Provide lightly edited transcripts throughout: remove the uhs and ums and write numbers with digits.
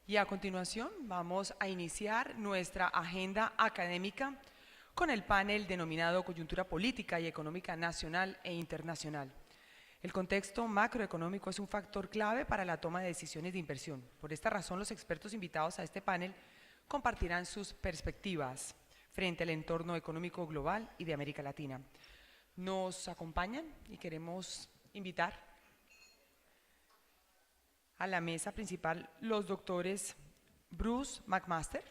Y a continuación vamos a iniciar nuestra agenda académica con el panel denominado Coyuntura Política y Económica Nacional e Internacional. El contexto macroeconómico es un factor clave para la toma de decisiones de inversión. Por esta razón, los expertos invitados a este panel compartirán sus perspectivas frente al entorno económico global y de América Latina. Nos acompañan y queremos invitar a la mesa principal los doctores Bruce McMaster,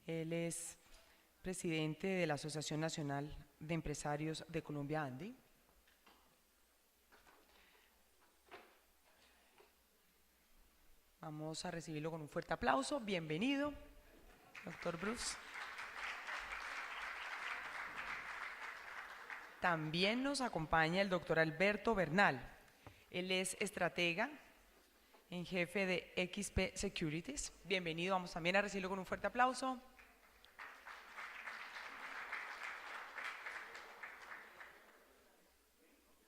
él es presidente de la Asociación Nacional de Empresarios de Colombia ANDE. Vamos a recibirlo con un fuerte aplauso. Bienvenido, doctor Bruce. También nos acompaña el doctor Alberto Bernal. Él es estratega en jefe de XP Securities. Bienvenido, vamos también a recibirlo con un fuerte aplauso.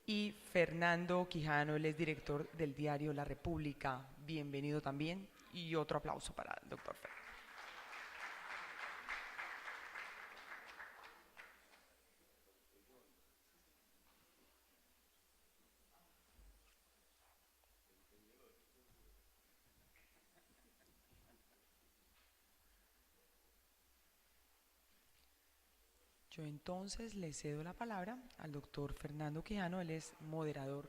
Y Fernando Quijano, él es director del diario La República. Bienvenido también y otro aplauso para el doctor Fernando. Yo entonces le cedo la palabra al doctor Fernando Quijano, él es moderador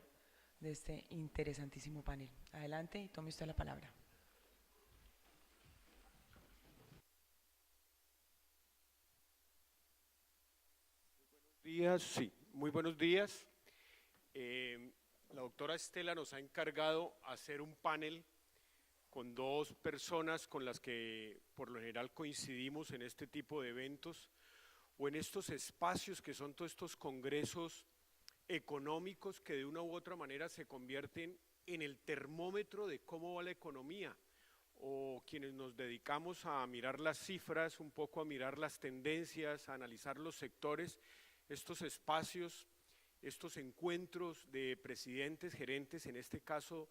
de este interesantísimo panel. Adelante y tome usted la palabra. Días, sí, muy buenos días. La doctora Estela nos ha encargado hacer un panel con dos personas con las que por lo general coincidimos en este tipo de eventos o en estos espacios que son todos estos congresos económicos que de una u otra manera se convierten en el termómetro de cómo va la economía, o quienes nos dedicamos a mirar las cifras, un poco a mirar las tendencias, a analizar los sectores. Estos espacios, estos encuentros de presidentes, gerentes, en este caso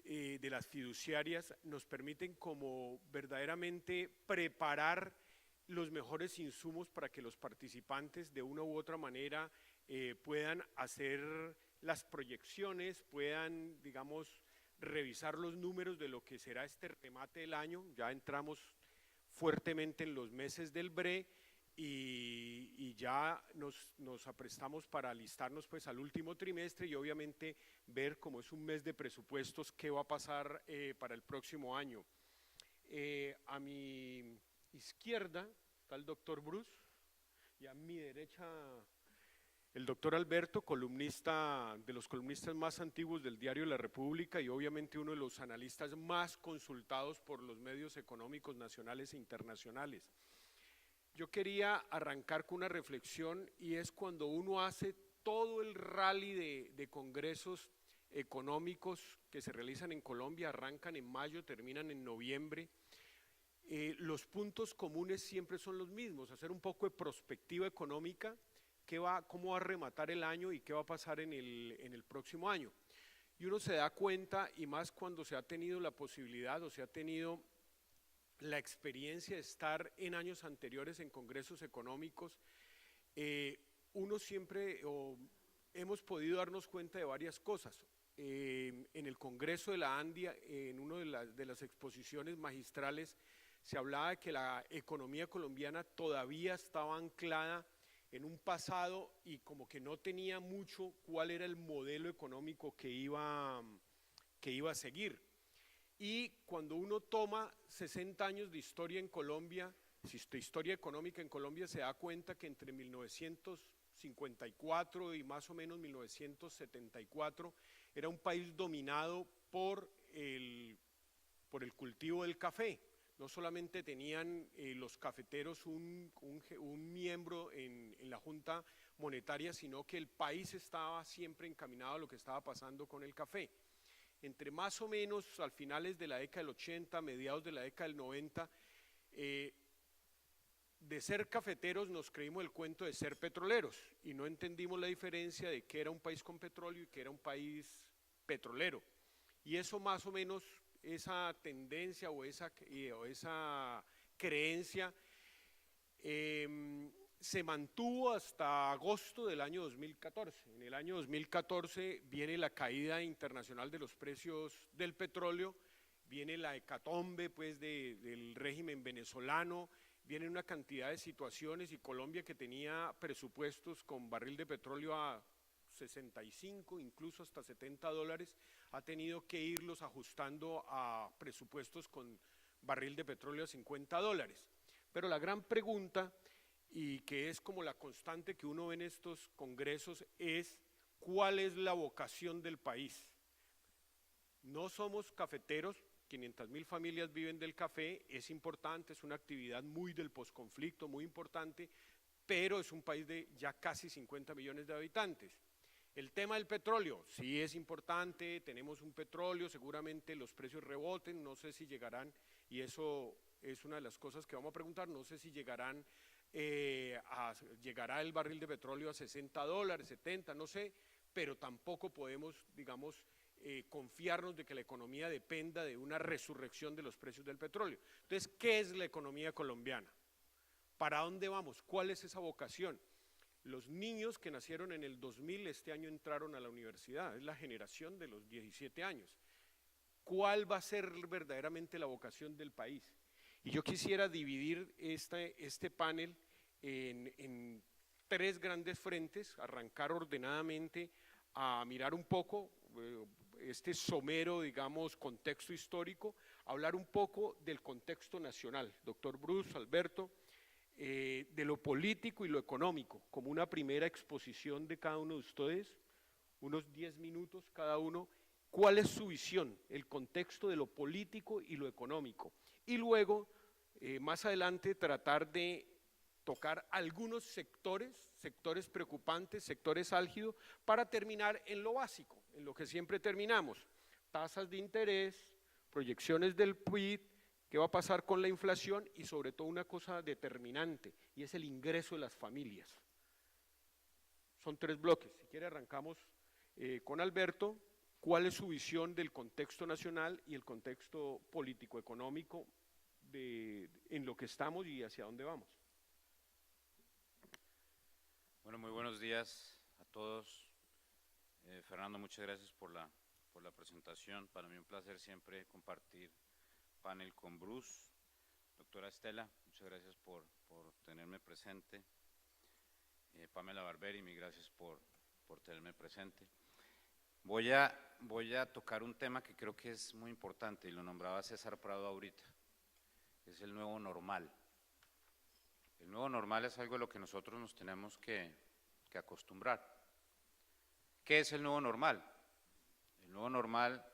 de las fiduciarias, nos permiten como verdaderamente preparar los mejores insumos para que los participantes de una u otra manera puedan hacer las proyecciones, puedan, digamos, revisar los números de lo que será este remate del año. Ya entramos fuertemente en los meses del BRE y ya nos aprestamos para alistarnos pues al último trimestre y obviamente ver, como es un mes de presupuestos, qué va a pasar para el próximo año. A mi izquierda está el doctor Bruce y a mi derecha el doctor Alberto, columnista de los columnistas más antiguos del diario La República y obviamente uno de los analistas más consultados por los medios económicos nacionales e internacionales. Yo quería arrancar con una reflexión y es cuando uno hace todo el rally de congresos económicos que se realizan en Colombia, arrancan en mayo, terminan en noviembre. Los puntos comunes siempre son los mismos, hacer un poco de prospectiva económica, cómo va a rematar el año y qué va a pasar en el próximo año. Y uno se da cuenta, y más cuando se ha tenido la posibilidad o se ha tenido la experiencia de estar en años anteriores en congresos económicos, uno siempre hemos podido darnos cuenta de varias cosas. En el Congreso de la Andia, en una de las exposiciones magistrales, se hablaba de que la economía colombiana todavía estaba anclada en un pasado y como que no tenía mucho cuál era el modelo económico que iba a seguir. Y cuando uno toma 60 años de historia en Colombia, de historia económica en Colombia, se da cuenta que entre 1954 y más o menos 1974 era un país dominado por el cultivo del café. No solamente tenían los cafeteros un miembro en la Junta Monetaria, sino que el país estaba siempre encaminado a lo que estaba pasando con el café. Entre más o menos al finales de la década del 80, mediados de la década del 90, de ser cafeteros nos creímos el cuento de ser petroleros y no entendimos la diferencia de que era un país con petróleo y que era un país petrolero. Y eso más o menos, esa tendencia o esa creencia se mantuvo hasta agosto del año 2014. En el año 2014 viene la caída internacional de los precios del petróleo, viene la hecatombe pues, del régimen venezolano, viene una cantidad de situaciones y Colombia, que tenía presupuestos con barril de petróleo a 65, incluso hasta $70, ha tenido que irlos ajustando a presupuestos con barril de petróleo a $50. Pero la gran pregunta, y que es como la constante que uno ve en estos congresos, es ¿cuál es la vocación del país? No somos cafeteros, 500.000 familias viven del café, es importante, es una actividad muy del posconflicto, muy importante, pero es un país de ya casi 50 millones de habitantes. El tema del petróleo, sí es importante, tenemos un petróleo, seguramente los precios reboten, no sé si llegarán, y eso es una de las cosas que vamos a preguntar, no sé si llegará el barril de petróleo a $60, 70, no sé, pero tampoco podemos, digamos, confiarnos de que la economía dependa de una resurrección de los precios del petróleo. Entonces, ¿qué es la economía colombiana? ¿Para dónde vamos? ¿Cuál es esa vocación? Los niños que nacieron en el 2000 este año entraron a la universidad, es la generación de los 17 años. ¿Cuál va a ser verdaderamente la vocación del país? Y yo quisiera dividir este panel en tres grandes frentes, arrancar ordenadamente a mirar un poco este somero, digamos, contexto histórico, hablar un poco del contexto nacional, doctor Bruce, Alberto, de lo político y lo económico, como una primera exposición de cada uno de ustedes, unos 10 minutos cada uno, cuál es su visión, el contexto de lo político y lo económico, y luego, más adelante, tratar de tocar algunos sectores preocupantes, sectores álgidos, para terminar en lo básico, en lo que siempre terminamos, tasas de interés, proyecciones del PIB, qué va a pasar con la inflación y sobre todo una cosa determinante, y es el ingreso de las familias. Son tres bloques, si quiere arrancamos con Alberto, cuál es su visión del contexto nacional y el contexto político-económico en lo que estamos y hacia dónde vamos. Bueno, muy buenos días a todos. Fernando, muchas gracias por la presentación. Para mí un placer siempre compartir panel con Bruce. Doctora Estela, muchas gracias por tenerme presente. Pamela Barberi, mil gracias por tenerme presente. Voy a tocar un tema que creo que es muy importante y lo nombraba César Prado ahorita, es el nuevo normal. El nuevo normal es algo a lo que nosotros nos tenemos que acostumbrar. ¿Qué es el nuevo normal? El nuevo normal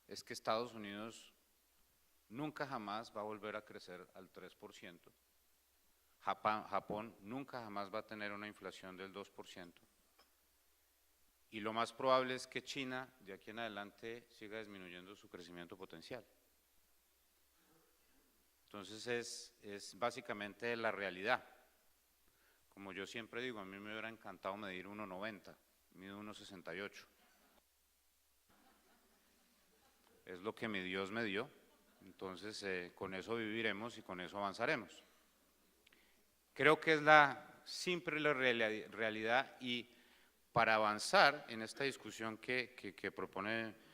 es que Estados Unidos nunca jamás va a volver a crecer al 3%. Japón nunca jamás va a tener una inflación del 2%. Y lo más probable es que China, de aquí en adelante, siga disminuyendo su crecimiento potencial. Entonces es básicamente la realidad. Como yo siempre digo, a mí me hubiera encantado medir 1,90, mido 1,68. Es lo que mi Dios me dio, entonces con eso viviremos y con eso avanzaremos. Creo que es la simple realidad, y para avanzar en esta discusión que propone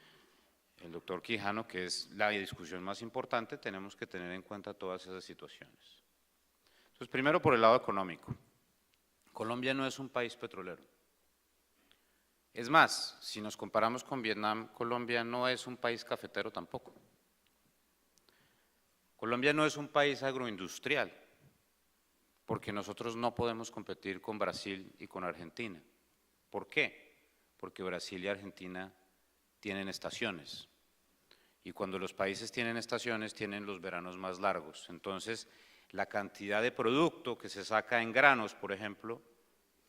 el doctor Quijano, que es la discusión más importante, tenemos que tener en cuenta todas esas situaciones. Entonces, primero por el lado económico. Colombia no es un país petrolero. Es más, si nos comparamos con Vietnam, Colombia no es un país cafetero tampoco. Colombia no es un país agroindustrial, porque nosotros no podemos competir con Brasil y con Argentina. ¿Por qué? Porque Brasil y Argentina tienen estaciones, y cuando los países tienen estaciones tienen los veranos más largos. Entonces, la cantidad de producto que se saca en granos, por ejemplo,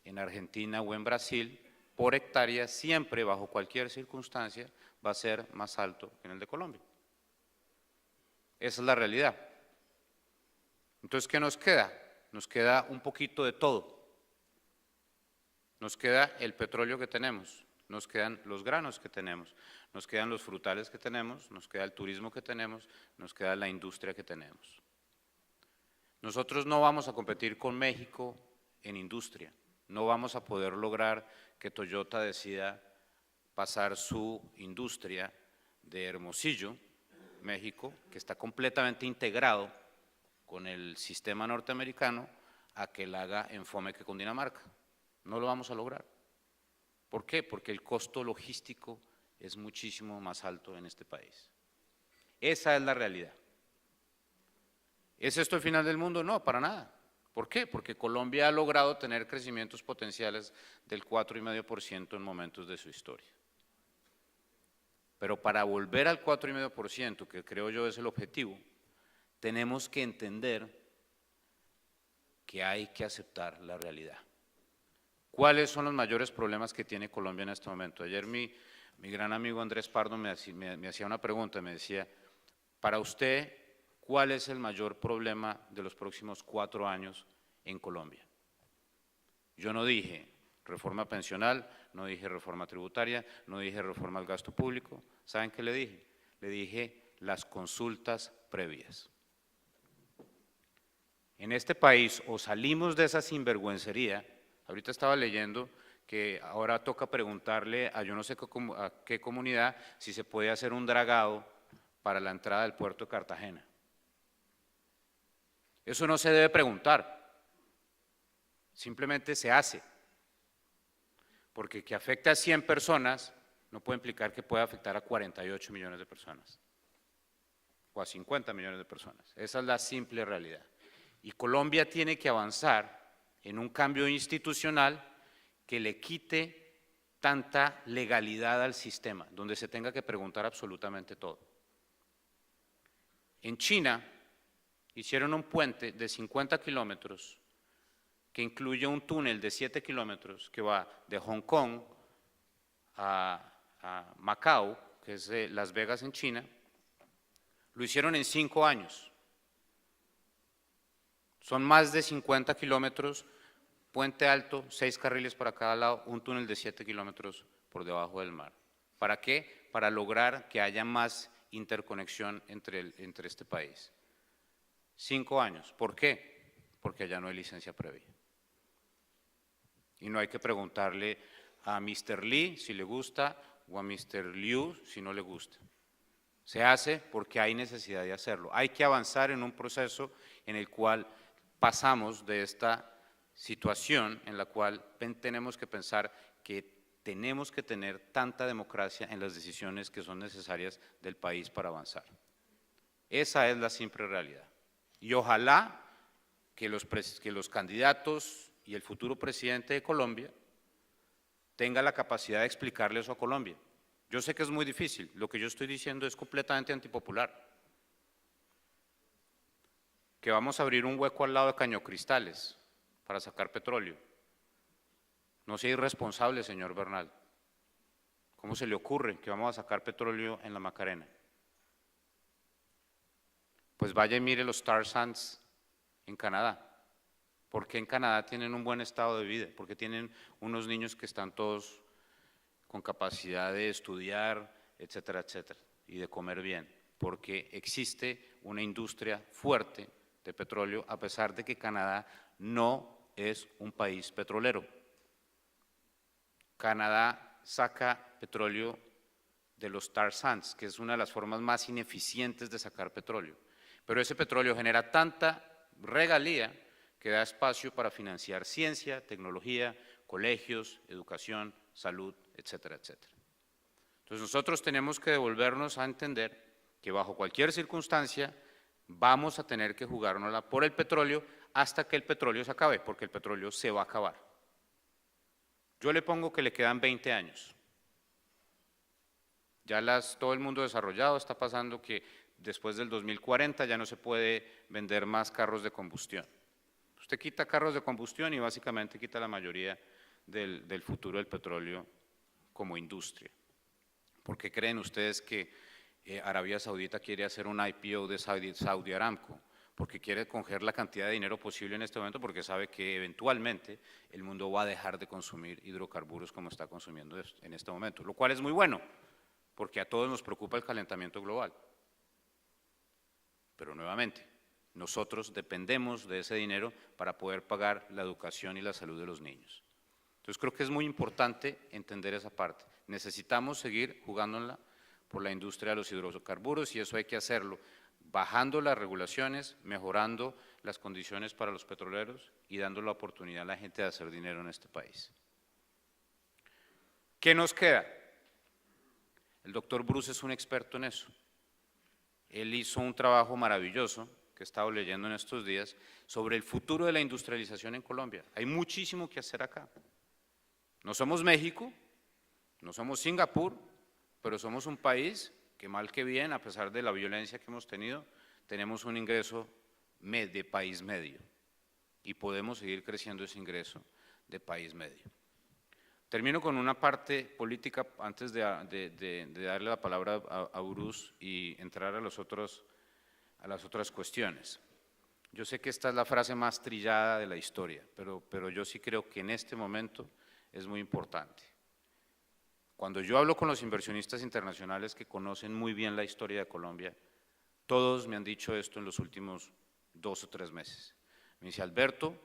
en Argentina o en Brasil, por hectárea, siempre, bajo cualquier circunstancia, va a ser más alto que en el de Colombia. Esa es la realidad. Entonces, ¿qué nos queda? Nos queda un poquito de todo. Nos queda el petróleo que tenemos, nos quedan los granos que tenemos, nos quedan los frutales que tenemos, nos queda el turismo que tenemos, nos queda la industria que tenemos. Nosotros no vamos a competir con México en industria, no vamos a poder lograr que Toyota decida pasar su industria de Hermosillo, México, que está completamente integrado con el sistema norteamericano, a que la haga en Fomeque con Dinamarca. No lo vamos a lograr. ¿Por qué? Porque el costo logístico es muchísimo más alto en este país. Esa es la realidad. ¿Es esto el final del mundo? No, para nada. ¿Por qué? Porque Colombia ha logrado tener crecimientos potenciales del 4,5% en momentos de su historia. Pero para volver al 4,5%, que creo yo es el objetivo, tenemos que entender que hay que aceptar la realidad. ¿Cuáles son los mayores problemas que tiene Colombia en este momento? Ayer mi gran amigo Andrés Pardo me hacía una pregunta, me decía, para usted, ¿cuál es el mayor problema de los próximos 4 años en Colombia? Yo no dije reforma pensional, no dije reforma tributaria, no dije reforma al gasto público. ¿Saben qué le dije? Le dije las consultas previas. En este país o salimos de esa sinvergüencería. Ahorita estaba leyendo que ahora toca preguntarle a yo no sé a qué comunidad si se puede hacer un dragado para la entrada del puerto de Cartagena. Eso no se debe preguntar, simplemente se hace. Porque que afecte a 100 personas no puede implicar que pueda afectar a 48 millones de personas o a 50 millones de personas. Esa es la simple realidad. Y Colombia tiene que avanzar en un cambio institucional que le quite tanta legalidad al sistema, donde se tenga que preguntar absolutamente todo. En China hicieron un puente de 50 kilómetros que incluye un túnel de 7 kilómetros que va de Hong Kong a Macao, que es Las Vegas en China. Lo hicieron en 5 años. Son más de 50 kilómetros, puente alto, 6 carriles para cada lado, un túnel de 7 kilómetros por debajo del mar. ¿Para qué? Para lograr que haya más interconexión entre este país. 5 años. ¿Por qué? Porque allá no hay licencia previa. Y no hay que preguntarle a Mr. Lee si le gusta o a Mr. Liu si no le gusta. Se hace porque hay necesidad de hacerlo. Hay que avanzar en un proceso en el cual pasamos de esta situación en la cual tenemos que pensar que tenemos que tener tanta democracia en las decisiones que son necesarias del país para avanzar. Esa es la simple realidad. Y ojalá que los candidatos y el futuro presidente de Colombia tenga la capacidad de explicarle eso a Colombia. Yo sé que es muy difícil, lo que yo estoy diciendo es completamente antipopular. Que vamos a abrir un hueco al lado de Cañocristales para sacar petróleo. No sea irresponsable, señor Bernal. ¿Cómo se le ocurre que vamos a sacar petróleo en la Macarena? Pues vaya y mire los tar sands en Canadá. ¿Por qué en Canadá tienen un buen estado de vida? Porque tienen unos niños que están todos con capacidad de estudiar, etcétera, etcétera, y de comer bien. Porque existe una industria fuerte de petróleo, a pesar de que Canadá no es un país petrolero. Canadá saca petróleo de los tar sands, que es una de las formas más ineficientes de sacar petróleo. Pero ese petróleo genera tanta regalía que da espacio para financiar ciencia, tecnología, colegios, educación, salud, etcétera, etcétera. Entonces nosotros tenemos que devolvernos a entender que bajo cualquier circunstancia vamos a tener que jugárnosla por el petróleo hasta que el petróleo se acabe, porque el petróleo se va a acabar. Yo le pongo que le quedan 20 años. Ya todo el mundo desarrollado está pasando que después del 2040 ya no se puede vender más carros de combustión. Usted quita carros de combustión y básicamente quita la mayoría del futuro del petróleo como industria. ¿Por qué creen ustedes que Arabia Saudita quiere hacer un IPO de Saudi Aramco? porque quiere coger la cantidad de dinero posible en este momento, porque sabe que eventualmente el mundo va a dejar de consumir hidrocarburos como está consumiendo en este momento, lo cual es muy bueno, porque a todos nos preocupa el calentamiento global. Pero nuevamente, nosotros dependemos de ese dinero para poder pagar la educación y la salud de los niños. Entonces creo que es muy importante entender esa parte. Necesitamos seguir jugándola por la industria de los hidrocarburos y eso hay que hacerlo bajando las regulaciones, mejorando las condiciones para los petroleros y dando la oportunidad a la gente de hacer dinero en este país. ¿Qué nos queda? El doctor Bruce es un experto en eso. Él hizo un trabajo maravilloso que he estado leyendo en estos días sobre el futuro de la industrialización en Colombia. Hay muchísimo que hacer acá. No somos México, no somos Singapur, pero somos un país que mal que bien, a pesar de la violencia que hemos tenido, tenemos un ingreso de país medio y podemos seguir creciendo ese ingreso de país medio. Termino con una parte política antes de darle la palabra a Bruce y entrar a las otras cuestiones. Yo sé que esta es la frase más trillada de la historia, pero yo sí creo que en este momento es muy importante. Cuando yo hablo con los inversionistas internacionales que conocen muy bien la historia de Colombia, todos me han dicho esto en los últimos 2 o 3 meses. Me dice, Alberto,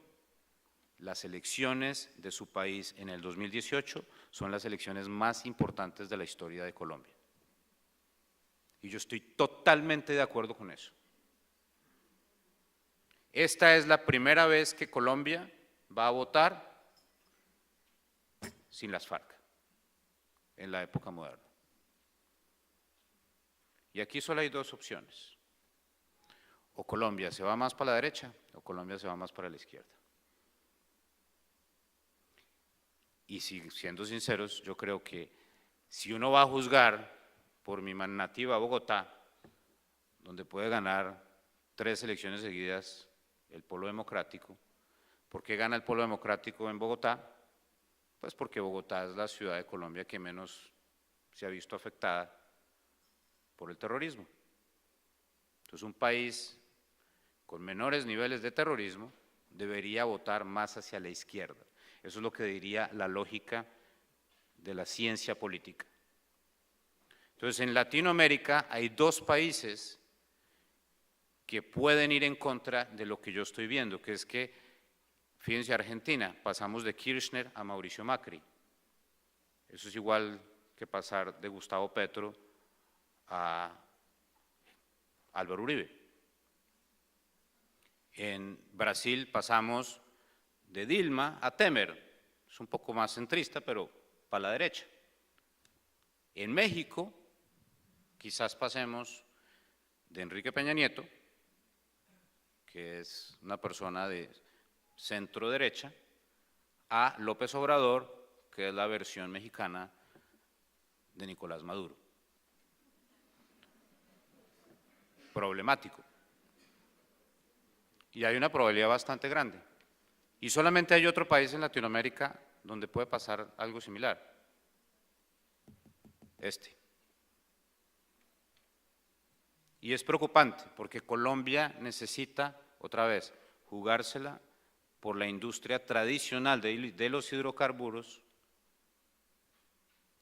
las elecciones de su país en el 2018 son las elecciones más importantes de la historia de Colombia. Y yo estoy totalmente de acuerdo con eso. Esta es la primera vez que Colombia va a votar sin las FARC en la época moderna. Y aquí solo hay 2 opciones. O Colombia se va más para la derecha o Colombia se va más para la izquierda. Y siendo sinceros, yo creo que si uno va a juzgar por mi nativa Bogotá, donde puede ganar 3 elecciones seguidas el Polo Democrático, ¿por qué gana el Polo Democrático en Bogotá? Pues porque Bogotá es la ciudad de Colombia que menos se ha visto afectada por el terrorismo. Entonces un país con menores niveles de terrorismo debería votar más hacia la izquierda. Eso es lo que diría la lógica de la ciencia política. Entonces en Latinoamérica hay 2 países que pueden ir en contra de lo que yo estoy viendo, que es que fíjense, Argentina, pasamos de Kirchner a Mauricio Macri. Eso es igual que pasar de Gustavo Petro a Álvaro Uribe. En Brasil pasamos de Dilma a Temer. Es un poco más centrista, pero para la derecha. En México, quizás pasemos de Enrique Peña Nieto, que es una persona de centro derecha, a López Obrador, que es la versión mexicana de Nicolás Maduro. Problemático. Y hay una probabilidad bastante grande. Y solamente hay otro país en Latinoamérica donde puede pasar algo similar. Y es preocupante porque Colombia necesita, otra vez, jugársela por la industria tradicional de los hidrocarburos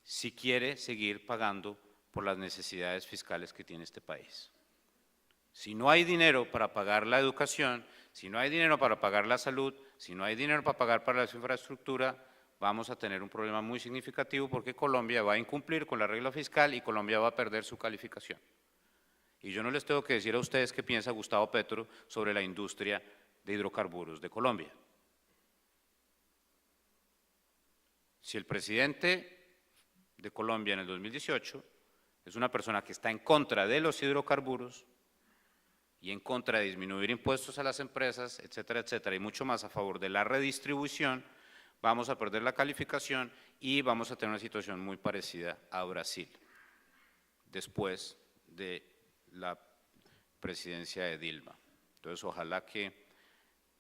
si quiere seguir pagando por las necesidades fiscales que tiene este país. Si no hay dinero para pagar la educación, si no hay dinero para pagar la salud, si no hay dinero para pagar para la infraestructura, vamos a tener un problema muy significativo porque Colombia va a incumplir con la regla fiscal y Colombia va a perder su calificación. Y yo no les tengo que decir a ustedes qué piensa Gustavo Petro sobre la industria de hidrocarburos de Colombia. Si el presidente de Colombia en el 2018 es una persona que está en contra de los hidrocarburos y en contra de disminuir impuestos a las empresas, etcétera, etcétera, y mucho más a favor de la redistribución, vamos a perder la calificación y vamos a tener una situación muy parecida a Brasil, después de la presidencia de Dilma. Entonces, ojalá que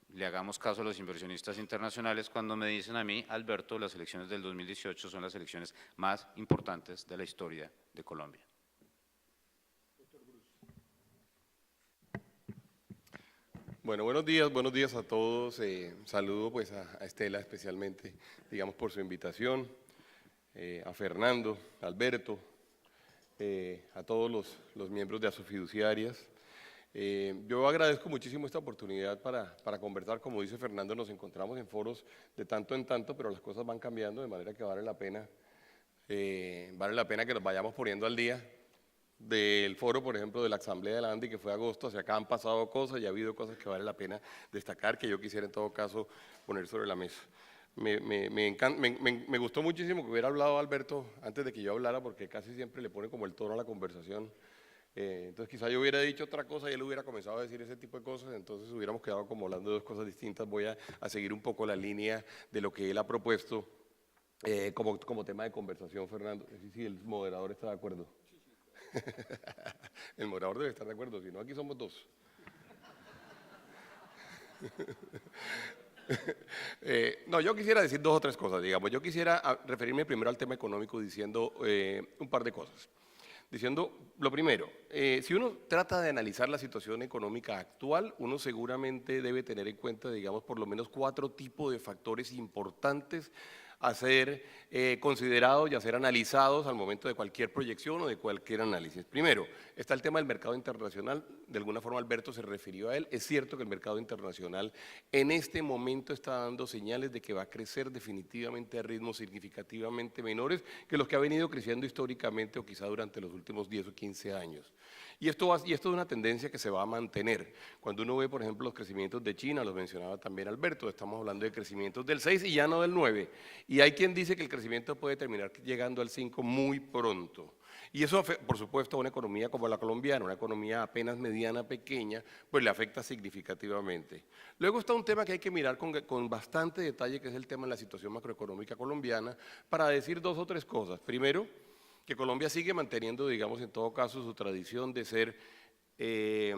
le hagamos caso a los inversionistas internacionales cuando me dicen a mí, Alberto, las elecciones del 2018 son las elecciones más importantes de la historia de Colombia. Bueno, buenos días a todos. Saludo pues a Estela especialmente, digamos, por su invitación, a Fernando, a Alberto, a todos los miembros de Asofiduciarias. Yo agradezco muchísimo esta oportunidad para conversar. Como dice Fernando, nos encontramos en foros de tanto en tanto, pero las cosas van cambiando, de manera que vale la pena que nos vayamos poniendo al día. Del foro, por ejemplo, de la Asamblea de la ANDI, que fue agosto, hacia acá han pasado cosas y ha habido cosas que vale la pena destacar, que yo quisiera en todo caso poner sobre la mesa. Me gustó muchísimo que hubiera hablado Alberto antes de que yo hablara, porque casi siempre le pone como el tono a la conversación. Entonces quizá yo hubiera dicho otra cosa y él hubiera comenzado a decir ese tipo de cosas, entonces hubiéramos quedado como hablando de dos cosas distintas. Voy a seguir un poco la línea de lo que él ha propuesto como tema de conversación, Fernando. Sí, el moderador está de acuerdo. El moderador debe estar de acuerdo, si no aquí somos dos. No, yo quisiera decir dos o tres cosas, digamos. Yo quisiera referirme primero al tema económico diciendo un par de cosas. Diciendo, lo primero, si uno trata de analizar la situación económica actual, uno seguramente debe tener en cuenta, digamos, por lo menos 4 tipos de factores importantes a ser considerados y a ser analizados al momento de cualquier proyección o de cualquier análisis. Primero, está el tema del mercado internacional. De alguna forma Alberto se refirió a él. Es cierto que el mercado internacional en este momento está dando señales de que va a crecer definitivamente a ritmos significativamente menores que los que ha venido creciendo históricamente o quizá durante los últimos 10 o 15 años. Y esto es una tendencia que se va a mantener. Cuando uno ve, por ejemplo, los crecimientos de China, los mencionaba también Alberto, estamos hablando de crecimientos del 6 y ya no del 9. Y hay quien dice que el crecimiento puede terminar llegando al 5 muy pronto. Y eso, por supuesto, a una economía como la colombiana, una economía apenas mediana, pequeña, pues le afecta significativamente. Luego está un tema que hay que mirar con bastante detalle, que es el tema de la situación macroeconómica colombiana, para decir 2 o 3 cosas. Primero, que Colombia sigue manteniendo, digamos, en todo caso, su tradición de ser, de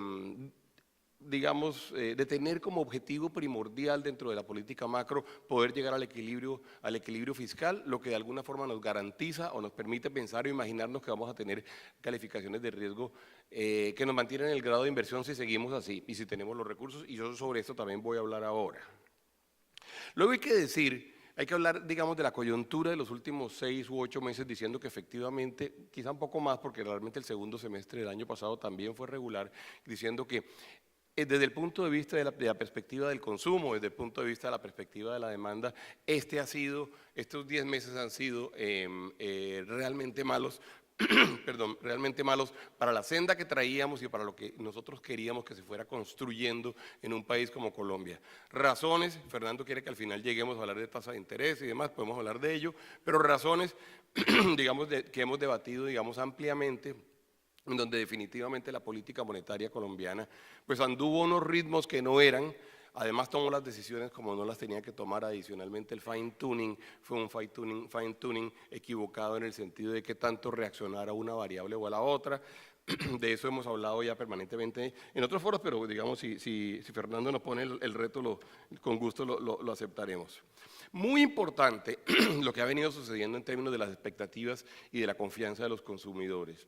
tener como objetivo primordial dentro de la política macro poder llegar al equilibrio fiscal, lo que de alguna forma nos garantiza o nos permite pensar o imaginarnos que vamos a tener calificaciones de riesgo que nos mantienen en el grado de inversión si seguimos así y si tenemos los recursos, y yo sobre esto también voy a hablar ahora. Luego hay que hablar, digamos, de la coyuntura de los últimos 6 u 8 meses, diciendo que efectivamente, quizá un poco más, porque realmente el segundo semestre del año pasado también fue regular, diciendo que desde el punto de vista de la perspectiva del consumo, desde el punto de vista de la perspectiva de la demanda, estos 10 meses han sido realmente malos, realmente malos para la senda que traíamos y para lo que nosotros queríamos que se fuera construyendo en un país como Colombia. Razones, Fernando quiere que al final lleguemos a hablar de tasa de interés y demás, podemos hablar de ello, pero razones, digamos, que hemos debatido, digamos, ampliamente, en donde definitivamente la política monetaria colombiana pues anduvo unos ritmos que no eran. Además tomó las decisiones como no las tenía que tomar. Adicionalmente el fine tuning fue un fine tuning equivocado en el sentido de que tanto reaccionar a una variable o a la otra. De eso hemos hablado ya permanentemente en otros foros, pero digamos si Fernando nos pone el reto, con gusto lo aceptaremos. Muy importante lo que ha venido sucediendo en términos de las expectativas y de la confianza de los consumidores.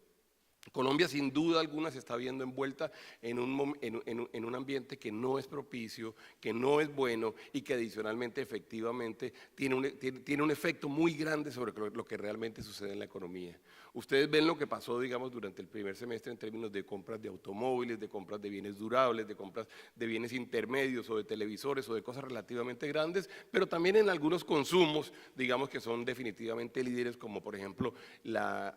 Colombia sin duda alguna se está viendo envuelta en un ambiente que no es propicio, que no es bueno y que adicionalmente efectivamente tiene un efecto muy grande sobre lo que realmente sucede en la economía. Ustedes ven lo que pasó, digamos, durante el primer semestre en términos de compras de automóviles, de compras de bienes durables, de compras de bienes intermedios o de televisores o de cosas relativamente grandes, pero también en algunos consumos, digamos, que son definitivamente líderes, como por ejemplo,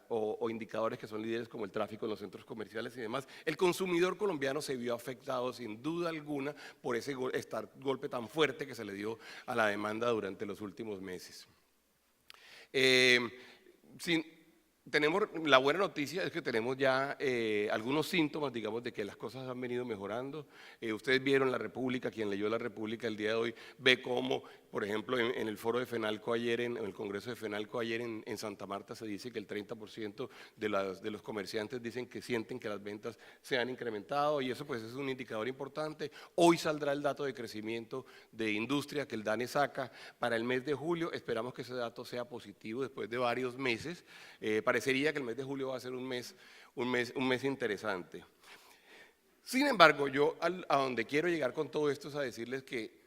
o indicadores que son líderes como el tráfico en los centros comerciales y demás. El consumidor colombiano se vio afectado sin duda alguna por ese golpe tan fuerte que se le dio a la demanda durante los últimos meses. Tenemos la buena noticia es que tenemos ya algunos síntomas, digamos, de que las cosas han venido mejorando. Ustedes vieron La República, quien leyó La República el día de hoy, ve cómo, por ejemplo, en el foro de FENALCO ayer, en el Congreso de FENALCO ayer en Santa Marta se dice que el 30% de los comerciantes dicen que sienten que las ventas se han incrementado y eso pues es un indicador importante. Hoy saldrá el dato de crecimiento de industria que el DANE saca para el mes de julio. Esperamos que ese dato sea positivo después de varios meses. Parecería que el mes de julio va a ser un mes interesante. Sin embargo, yo a donde quiero llegar con todo esto es a decirles que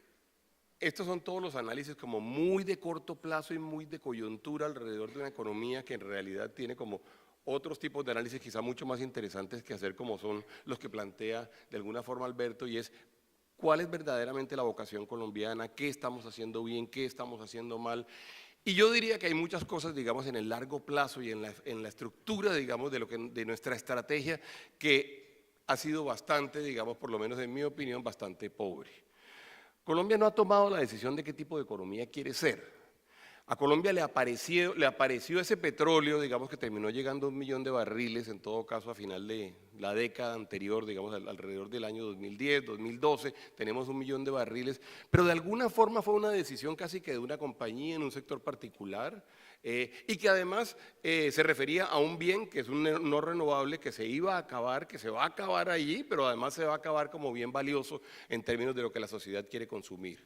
estos son todos los análisis como muy de corto plazo y muy de coyuntura alrededor de una economía que en realidad tiene como otros tipos de análisis quizá mucho más interesantes que hacer, como son los que plantea de alguna forma Alberto, y es cuál es verdaderamente la vocación colombiana, qué estamos haciendo bien, qué estamos haciendo mal. Y yo diría que hay muchas cosas, digamos, en el largo plazo y en la estructura, digamos, de nuestra estrategia que ha sido bastante, digamos, por lo menos en mi opinión, bastante pobre. Colombia no ha tomado la decisión de qué tipo de economía quiere ser. A Colombia le apareció ese petróleo, digamos, que terminó llegando a 1 millón de barriles, en todo caso a final de la década anterior, digamos, alrededor del año 2010, 2012, tenemos 1 millón de barriles, pero de alguna forma fue una decisión casi que de una compañía en un sector particular, y que además se refería a un bien que es un no renovable que se iba a acabar, que se va a acabar allí, pero además se va a acabar como bien valioso en términos de lo que la sociedad quiere consumir.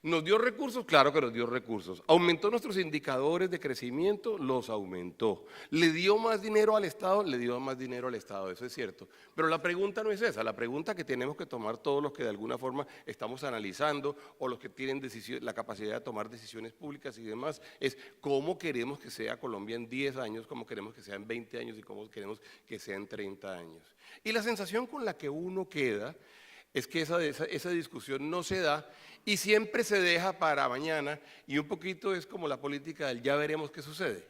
¿Nos dio recursos? Claro que nos dio recursos. ¿Aumentó nuestros indicadores de crecimiento? Los aumentó. ¿Le dio más dinero al Estado? Le dio más dinero al Estado, eso es cierto. Pero la pregunta no es esa, la pregunta que tenemos que tomar todos los que de alguna forma estamos analizando o los que tienen la capacidad de tomar decisiones públicas y demás, es cómo queremos que sea Colombia en 10 años, cómo queremos que sea en 20 años y cómo queremos que sea en 30 años. Y la sensación con la que uno queda es que esa discusión no se da y siempre se deja para mañana, y un poquito es como la política del ya veremos qué sucede.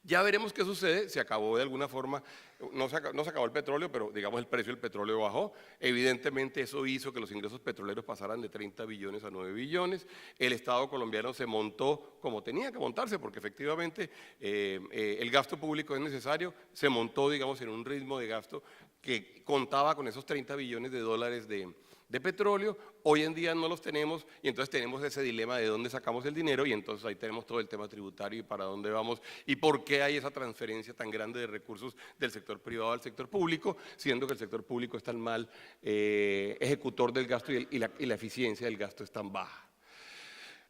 Ya veremos qué sucede, se acabó de alguna forma, no se acabó el petróleo, pero digamos el precio del petróleo bajó, evidentemente eso hizo que los ingresos petroleros pasaran de 30 billones a 9 billones, el Estado colombiano se montó como tenía que montarse, porque efectivamente el gasto público es necesario, se montó, digamos, en un ritmo de gasto que contaba con esos 30 billones de dólares de petróleo. Hoy en día no los tenemos y entonces tenemos ese dilema de dónde sacamos el dinero, y entonces ahí tenemos todo el tema tributario y para dónde vamos y por qué hay esa transferencia tan grande de recursos del sector privado al sector público, siendo que el sector público es tan mal ejecutor del gasto y la eficiencia del gasto es tan baja.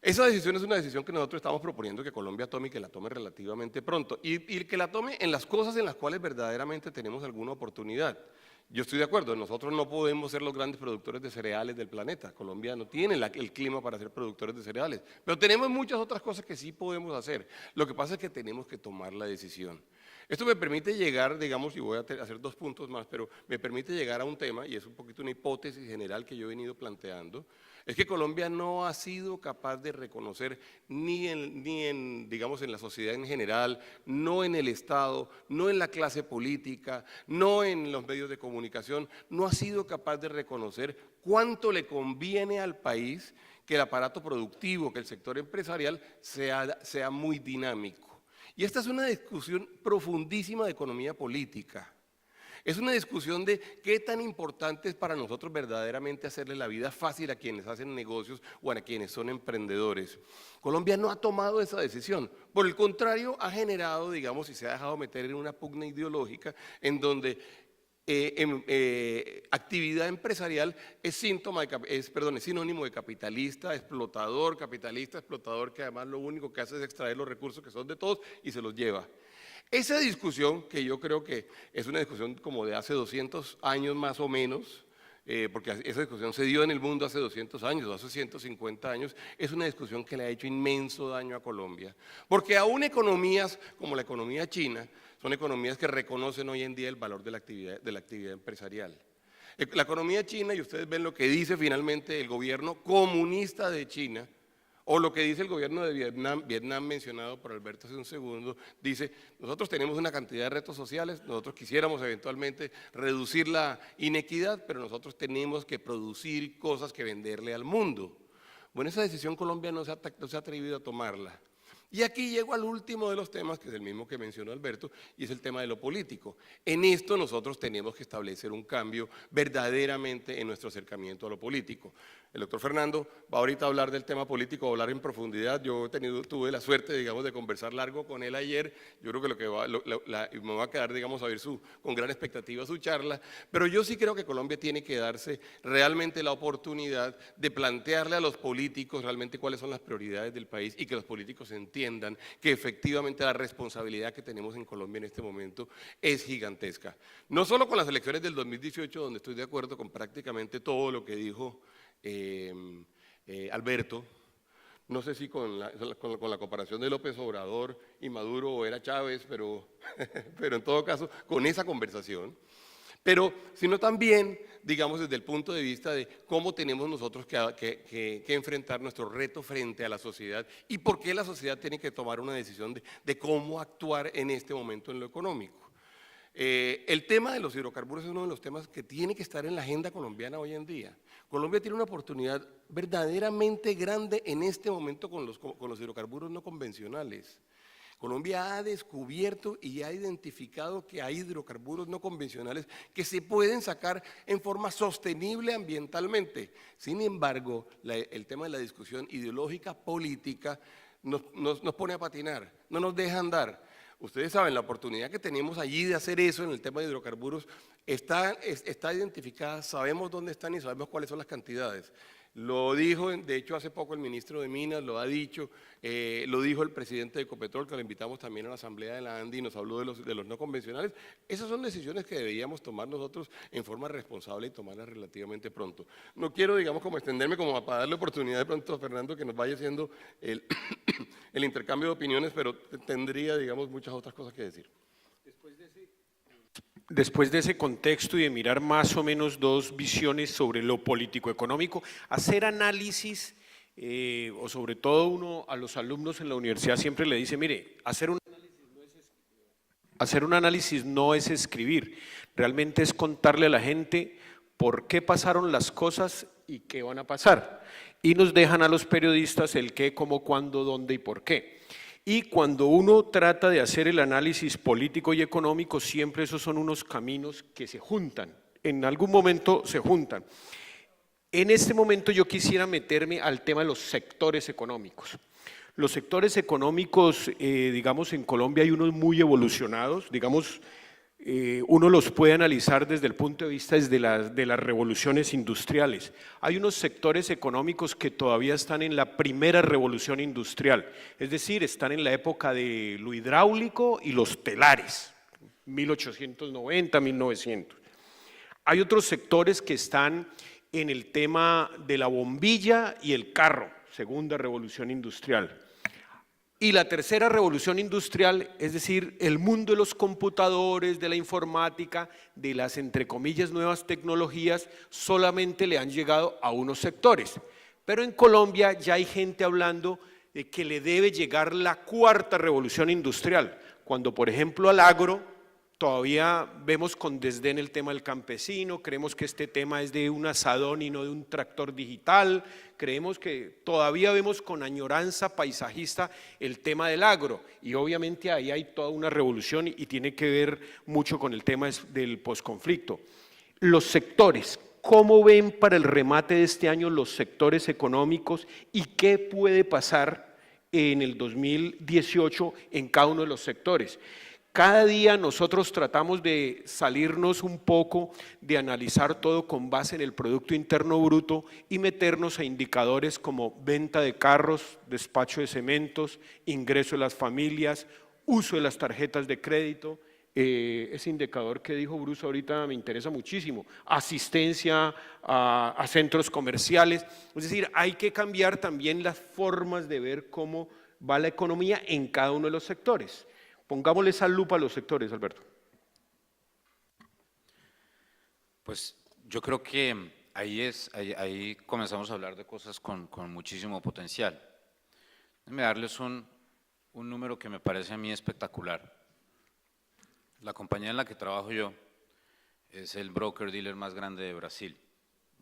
Esa decisión es una decisión que nosotros estamos proponiendo que Colombia tome y que la tome relativamente pronto, y que la tome en las cosas en las cuales verdaderamente tenemos alguna oportunidad. Yo estoy de acuerdo, nosotros no podemos ser los grandes productores de cereales del planeta, Colombia no tiene el clima para ser productores de cereales, pero tenemos muchas otras cosas que sí podemos hacer, lo que pasa es que tenemos que tomar la decisión. Esto me permite llegar, digamos, y voy a hacer 2 puntos más, pero me permite llegar a un tema, y es un poquito una hipótesis general que yo he venido planteando, es que Colombia no ha sido capaz de reconocer digamos, en la sociedad en general, no en el Estado, no en la clase política, no en los medios de comunicación, no ha sido capaz de reconocer cuánto le conviene al país que el aparato productivo, que el sector empresarial sea muy dinámico. Y esta es una discusión profundísima de economía política. Es una discusión de qué tan importante es para nosotros verdaderamente hacerle la vida fácil a quienes hacen negocios o a quienes son emprendedores. Colombia no ha tomado esa decisión. Por el contrario, ha generado, digamos, y se ha dejado meter en una pugna ideológica en donde actividad empresarial es sinónimo de capitalista, explotador, que además lo único que hace es extraer los recursos que son de todos y se los lleva. Esa discusión, que yo creo que es una discusión como de hace 200 años más o menos, porque esa discusión se dio en el mundo hace 200 años, hace 150 años, es una discusión que le ha hecho inmenso daño a Colombia. Porque aún economías como la economía china, son economías que reconocen hoy en día el valor de la actividad empresarial. La economía china, y ustedes ven lo que dice finalmente el gobierno comunista de China, o lo que dice el gobierno de Vietnam mencionado por Alberto hace un segundo, dice, nosotros tenemos una cantidad de retos sociales, nosotros quisiéramos eventualmente reducir la inequidad, pero nosotros tenemos que producir cosas que venderle al mundo. Bueno, esa decisión Colombia no se ha atrevido a tomarla. Y aquí llego al último de los temas, que es el mismo que mencionó Alberto, y es el tema de lo político. En esto nosotros tenemos que establecer un cambio verdaderamente en nuestro acercamiento a lo político. El doctor Fernando va ahorita a hablar del tema político, a hablar en profundidad. Yo tuve la suerte, digamos, de conversar largo con él ayer. Yo creo que me va a quedar, digamos, a ver con gran expectativa su charla. Pero yo sí creo que Colombia tiene que darse realmente la oportunidad de plantearle a los políticos realmente cuáles son las prioridades del país y que los políticos entiendan entiendan que efectivamente la responsabilidad que tenemos en Colombia en este momento es gigantesca. No solo con las elecciones del 2018, donde estoy de acuerdo con prácticamente todo lo que dijo Alberto. No sé si con la comparación de López Obrador y Maduro o era Chávez, pero en todo caso, con esa conversación. Pero, sino también, digamos, desde el punto de vista de cómo tenemos nosotros que enfrentar nuestro reto frente a la sociedad y por qué la sociedad tiene que tomar una decisión de cómo actuar en este momento en lo económico. El tema de los hidrocarburos es uno de los temas que tiene que estar en la agenda colombiana hoy en día. Colombia tiene una oportunidad verdaderamente grande en este momento con los hidrocarburos no convencionales. Colombia ha descubierto y ha identificado que hay hidrocarburos no convencionales que se pueden sacar en forma sostenible ambientalmente. Sin embargo, el tema de la discusión ideológica, política, nos pone a patinar, no nos deja andar. Ustedes saben, la oportunidad que tenemos allí de hacer eso en el tema de hidrocarburos está identificada, sabemos dónde están y sabemos cuáles son las cantidades. Lo dijo, de hecho, hace poco el ministro de Minas, lo ha dicho, lo dijo el presidente de Ecopetrol, que lo invitamos también a la asamblea de la ANDI y nos habló de los no convencionales. Esas son decisiones que deberíamos tomar nosotros en forma responsable y tomarlas relativamente pronto. No quiero, digamos, como extenderme como para darle oportunidad de pronto a Fernando que nos vaya haciendo el intercambio de opiniones, pero tendría, digamos, muchas otras cosas que decir. Después de ese contexto y de mirar más o menos dos visiones sobre lo político-económico, hacer análisis, o sobre todo uno a los alumnos en la universidad siempre le dice, mire, hacer un análisis no es escribir, realmente es contarle a la gente por qué pasaron las cosas y qué van a pasar. Y nos dejan a los periodistas el qué, cómo, cuándo, dónde y por qué. Y cuando uno trata de hacer el análisis político y económico, siempre esos son unos caminos que se juntan, en algún momento se juntan. En este momento yo quisiera meterme al tema de los sectores económicos. Los sectores económicos, digamos, en Colombia hay unos muy evolucionados, digamos, uno los puede analizar desde el punto de vista de las revoluciones industriales. Hay unos sectores económicos que todavía están en la primera revolución industrial, es decir, están en la época de lo hidráulico y los telares, 1890, 1900. Hay otros sectores que están en el tema de la bombilla y el carro, segunda revolución industrial. Y la tercera revolución industrial, es decir, el mundo de los computadores, de la informática, de las, entre comillas, nuevas tecnologías, solamente le han llegado a unos sectores. Pero en Colombia ya hay gente hablando de que le debe llegar la cuarta revolución industrial, cuando, por ejemplo, al agro todavía vemos con desdén el tema del campesino, creemos que este tema es de un asadón y no de un tractor digital, creemos que todavía vemos con añoranza paisajista el tema del agro y obviamente ahí hay toda una revolución y tiene que ver mucho con el tema del posconflicto. Los sectores, ¿cómo ven para el remate de este año los sectores económicos y qué puede pasar en el 2018 en cada uno de los sectores? Cada día nosotros tratamos de salirnos un poco, de analizar todo con base en el Producto Interno Bruto y meternos a indicadores como venta de carros, despacho de cementos, ingreso de las familias, uso de las tarjetas de crédito. Ese indicador que dijo Bruce ahorita me interesa muchísimo, asistencia a centros comerciales, es decir, hay que cambiar también las formas de ver cómo va la economía en cada uno de los sectores. Pongámosle esa lupa a los sectores, Alberto. Pues yo creo que ahí comenzamos a hablar de cosas con muchísimo potencial. Déjenme darles un número que me parece a mí espectacular. La compañía en la que trabajo yo es el broker dealer más grande de Brasil.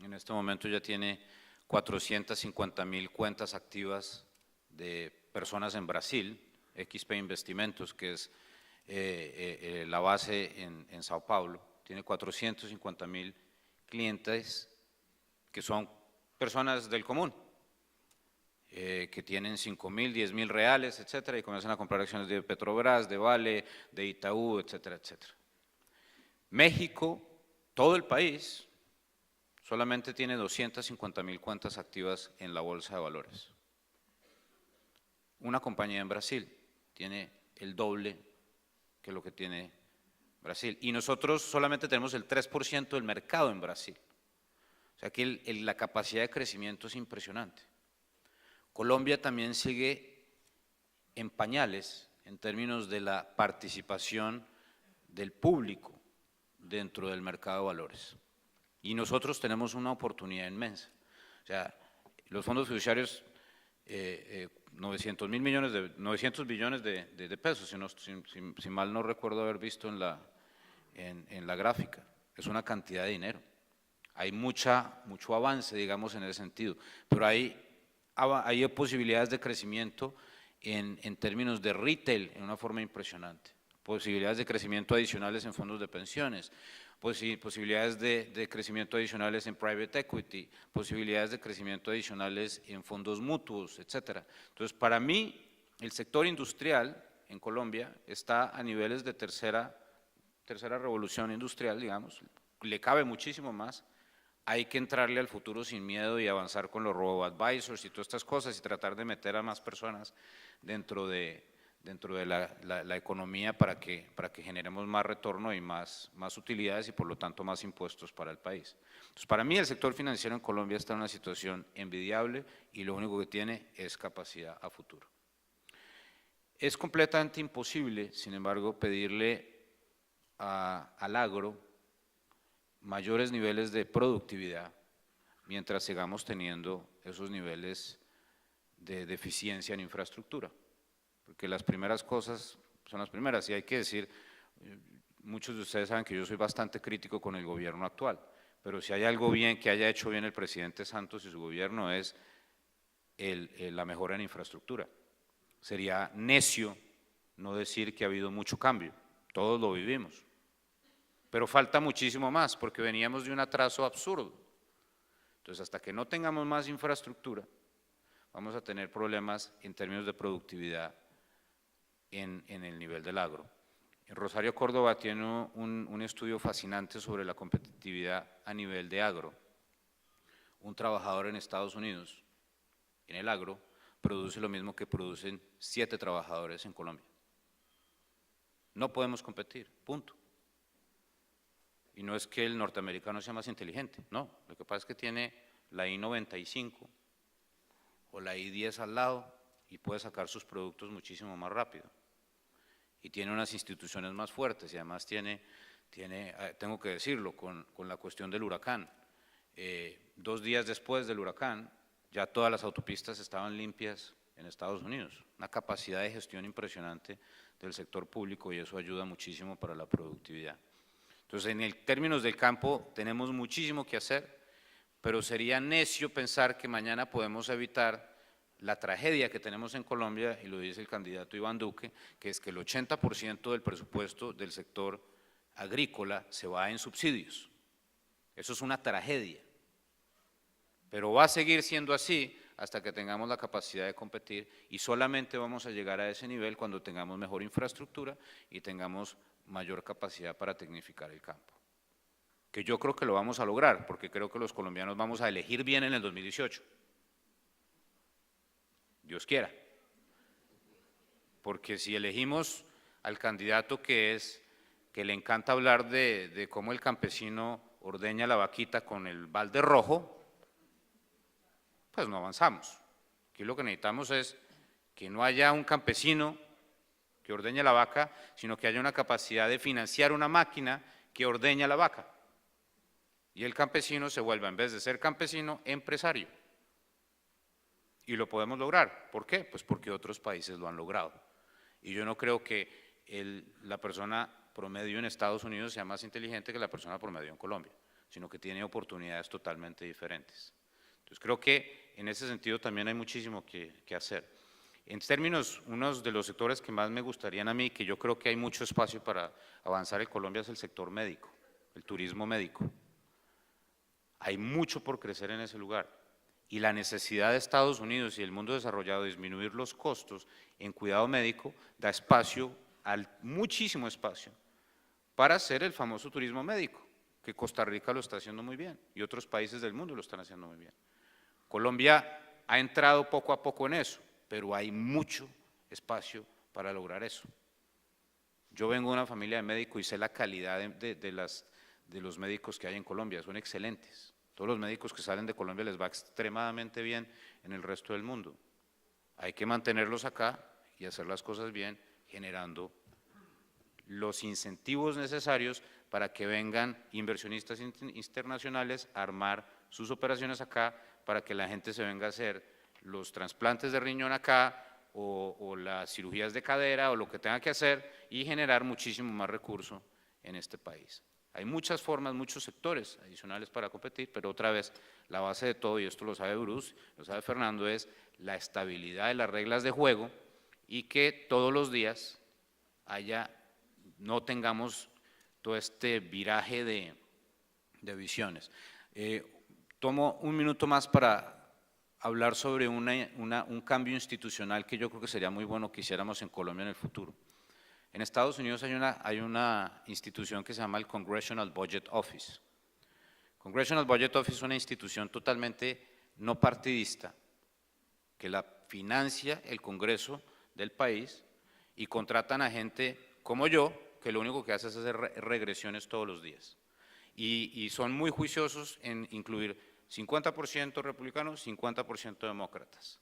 En este momento ya tiene 450.000 cuentas activas de personas en Brasil, XP Investimentos, que es la base en Sao Paulo, tiene 450.000 clientes que son personas del común, que tienen 5.000, 10.000 reales, etcétera, y comienzan a comprar acciones de Petrobras, de Vale, de Itaú, etcétera, etcétera. México, todo el país, solamente tiene 250.000 cuentas activas en la bolsa de valores. una compañía en Brasil, tiene el doble que lo que tiene Brasil. Y nosotros solamente tenemos el 3% del mercado en Brasil. O sea que la capacidad de crecimiento es impresionante. Colombia también sigue en pañales en términos de la participación del público dentro del mercado de valores. Y nosotros tenemos una oportunidad inmensa. O sea, los fondos fiduciarios, 900 billones de pesos, si mal no recuerdo haber visto en la gráfica, es una cantidad de dinero. Hay mucho avance, digamos, en ese sentido, pero hay posibilidades de crecimiento en términos de retail en una forma impresionante, posibilidades de crecimiento adicionales en fondos de pensiones, posibilidades de crecimiento adicionales en private equity, posibilidades de crecimiento adicionales en fondos mutuos, etcétera. Entonces, para mí, el sector industrial en Colombia está a niveles de tercera revolución industrial, digamos, le cabe muchísimo más. Hay que entrarle al futuro sin miedo y avanzar con los robo-advisors y todas estas cosas y tratar de meter a más personas dentro de la economía para que generemos más retorno y más utilidades y por lo tanto más impuestos para el país. Entonces, para mí el sector financiero en Colombia está en una situación envidiable y lo único que tiene es capacidad a futuro. Es completamente imposible, sin embargo, pedirle al agro mayores niveles de productividad mientras sigamos teniendo esos niveles de deficiencia en infraestructura, porque las primeras cosas son las primeras y hay que decir, muchos de ustedes saben que yo soy bastante crítico con el gobierno actual, pero si hay algo bien que haya hecho bien el presidente Santos y su gobierno es la mejora en infraestructura. Sería necio no decir que ha habido mucho cambio, todos lo vivimos. Pero falta muchísimo más porque veníamos de un atraso absurdo. Entonces, hasta que no tengamos más infraestructura, vamos a tener problemas en términos de productividad en el nivel del agro. Rosario Córdoba tiene un estudio fascinante sobre la competitividad a nivel de agro. Un trabajador en Estados Unidos, en el agro, produce lo mismo que producen 7 trabajadores en Colombia. No podemos competir, punto. Y no es que el norteamericano sea más inteligente, no, lo que pasa es que tiene la I-95 o la I-10 al lado y puede sacar sus productos muchísimo más rápido. Y tiene unas instituciones más fuertes y además tiene tengo que decirlo, con la cuestión del huracán. 2 días después del huracán, ya todas las autopistas estaban limpias en Estados Unidos. Una capacidad de gestión impresionante del sector público y eso ayuda muchísimo para la productividad. Entonces, en términos del campo tenemos muchísimo que hacer, pero sería necio pensar que mañana podemos evitar la tragedia que tenemos en Colombia, y lo dice el candidato Iván Duque, que es que el 80% del presupuesto del sector agrícola se va en subsidios. Eso es una tragedia, pero va a seguir siendo así hasta que tengamos la capacidad de competir y solamente vamos a llegar a ese nivel cuando tengamos mejor infraestructura y tengamos mayor capacidad para tecnificar el campo, que yo creo que lo vamos a lograr, porque creo que los colombianos vamos a elegir bien en el 2018, Dios quiera, porque si elegimos al candidato que le encanta hablar de cómo el campesino ordeña la vaquita con el balde rojo, pues no avanzamos. Aquí lo que necesitamos es que no haya un campesino que ordeña la vaca, sino que haya una capacidad de financiar una máquina que ordeña la vaca. Y el campesino se vuelva, en vez de ser campesino, empresario. Y lo podemos lograr. ¿Por qué? Pues porque otros países lo han logrado. Y yo no creo que la persona promedio en Estados Unidos sea más inteligente que la persona promedio en Colombia, sino que tiene oportunidades totalmente diferentes. Entonces creo que en ese sentido también hay muchísimo que hacer. En términos, uno de los sectores que más me gustarían a mí, que yo creo que hay mucho espacio para avanzar en Colombia, es el sector médico, el turismo médico. Hay mucho por crecer en ese lugar y la necesidad de Estados Unidos y el mundo desarrollado de disminuir los costos en cuidado médico da espacio, muchísimo espacio, para hacer el famoso turismo médico, que Costa Rica lo está haciendo muy bien y otros países del mundo lo están haciendo muy bien. Colombia ha entrado poco a poco en eso. pero hay mucho espacio para lograr eso. Yo vengo de una familia de médicos y sé la calidad de los médicos que hay en Colombia, son excelentes. Todos los médicos que salen de Colombia les va extremadamente bien en el resto del mundo. Hay que mantenerlos acá y hacer las cosas bien, generando los incentivos necesarios para que vengan inversionistas internacionales a armar sus operaciones acá, para que la gente se venga a hacer los trasplantes de riñón acá, o las cirugías de cadera, o lo que tenga que hacer, y generar muchísimo más recurso en este país. Hay muchas formas, muchos sectores adicionales para competir, pero otra vez, la base de todo, y esto lo sabe Bruce, lo sabe Fernando, es la estabilidad de las reglas de juego y que todos los días no tengamos todo este viraje de visiones. Tomo un minuto más para hablar sobre un cambio institucional que yo creo que sería muy bueno que hiciéramos en Colombia en el futuro. En Estados Unidos hay una institución que se llama el Congressional Budget Office. Congressional Budget Office es una institución totalmente no partidista, que la financia el Congreso del país y contratan a gente como yo, que lo único que hace es hacer regresiones todos los días. Y son muy juiciosos en incluir 50% republicanos, 50% demócratas.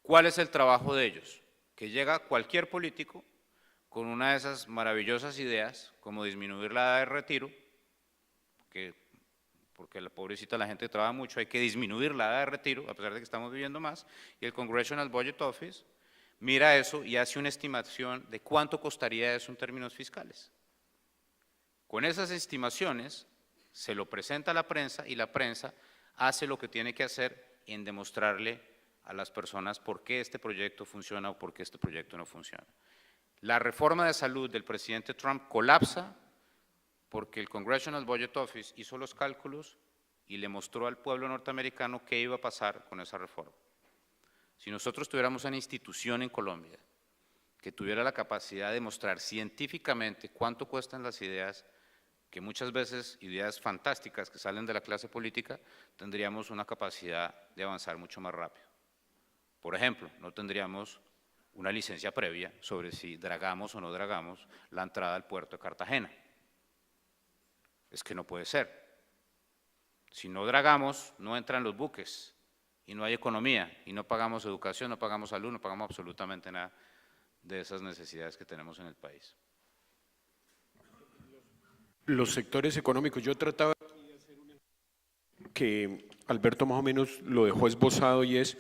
¿Cuál es el trabajo de ellos? Que llega cualquier político con una de esas maravillosas ideas, como disminuir la edad de retiro, porque la pobrecita la gente trabaja mucho, hay que disminuir la edad de retiro, a pesar de que estamos viviendo más, y el Congressional Budget Office mira eso y hace una estimación de cuánto costaría eso en términos fiscales. Con esas estimaciones se lo presenta a la prensa y la prensa hace lo que tiene que hacer en demostrarle a las personas por qué este proyecto funciona o por qué este proyecto no funciona. La reforma de salud del presidente Trump colapsa porque el Congressional Budget Office hizo los cálculos y le mostró al pueblo norteamericano qué iba a pasar con esa reforma. Si nosotros tuviéramos una institución en Colombia que tuviera la capacidad de mostrar científicamente cuánto cuestan las ideas, que muchas veces ideas fantásticas que salen de la clase política, tendríamos una capacidad de avanzar mucho más rápido. Por ejemplo, no tendríamos una licencia previa sobre si dragamos o no dragamos la entrada al puerto de Cartagena. Es que no puede ser. Si no dragamos, no entran los buques y no hay economía y no pagamos educación, no pagamos salud, no pagamos absolutamente nada de esas necesidades que tenemos en el país. Los sectores económicos, yo trataba de hacer que Alberto más o menos lo dejó esbozado, y es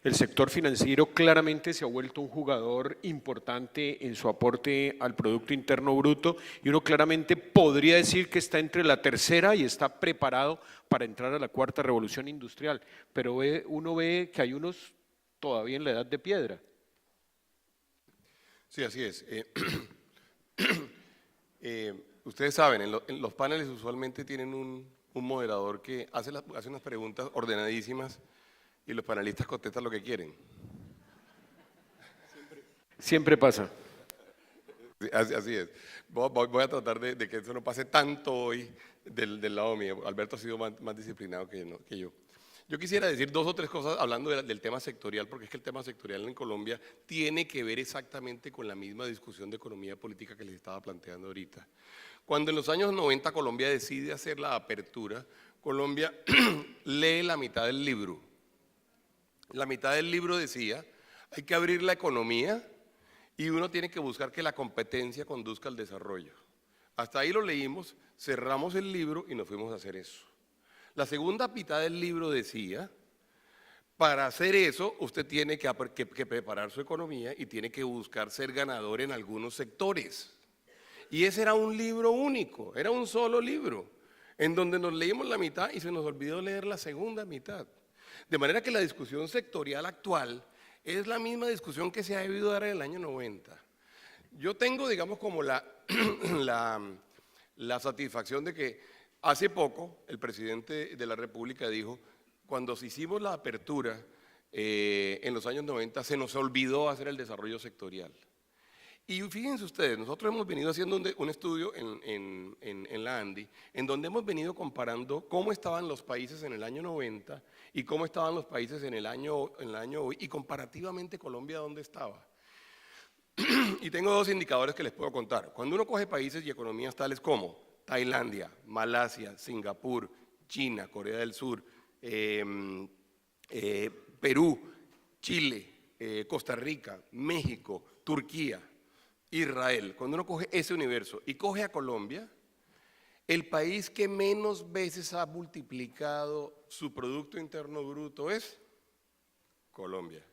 el sector financiero claramente se ha vuelto un jugador importante en su aporte al Producto Interno Bruto, y uno claramente podría decir que está entre la tercera y está preparado para entrar a la cuarta revolución industrial, pero uno ve que hay unos todavía en la edad de piedra. Sí, así es. Ustedes saben, en los paneles usualmente tienen un moderador que hace unas preguntas ordenadísimas y los panelistas contestan lo que quieren. Siempre pasa. Así es. Voy a tratar de que eso no pase tanto hoy del lado mío. Alberto ha sido más disciplinado que yo. Yo quisiera decir 2 o 3 cosas hablando del tema sectorial, porque es que el tema sectorial en Colombia tiene que ver exactamente con la misma discusión de economía política que les estaba planteando ahorita. Cuando en los años 90 Colombia decide hacer la apertura, Colombia lee la mitad del libro. La mitad del libro decía, hay que abrir la economía y uno tiene que buscar que la competencia conduzca al desarrollo. Hasta ahí lo leímos, cerramos el libro y nos fuimos a hacer eso. La segunda mitad del libro decía, para hacer eso usted tiene que preparar su economía y tiene que buscar ser ganador en algunos sectores. Y ese era un libro único, era un solo libro, en donde nos leímos la mitad y se nos olvidó leer la segunda mitad. De manera que la discusión sectorial actual es la misma discusión que se ha debido dar en el año 90. Yo tengo, digamos, como la satisfacción de que hace poco el presidente de la República dijo, cuando hicimos la apertura en los años 90 se nos olvidó hacer el desarrollo sectorial. Y fíjense ustedes, nosotros hemos venido haciendo un estudio en la ANDI, en donde hemos venido comparando cómo estaban los países en el año 90 y cómo estaban los países en el año hoy, y comparativamente Colombia dónde estaba. Y tengo dos indicadores que les puedo contar. Cuando uno coge países y economías tales como Tailandia, Malasia, Singapur, China, Corea del Sur, Perú, Chile, Costa Rica, México, Turquía, Israel, cuando uno coge ese universo y coge a Colombia, el país que menos veces ha multiplicado su Producto Interno Bruto es Colombia.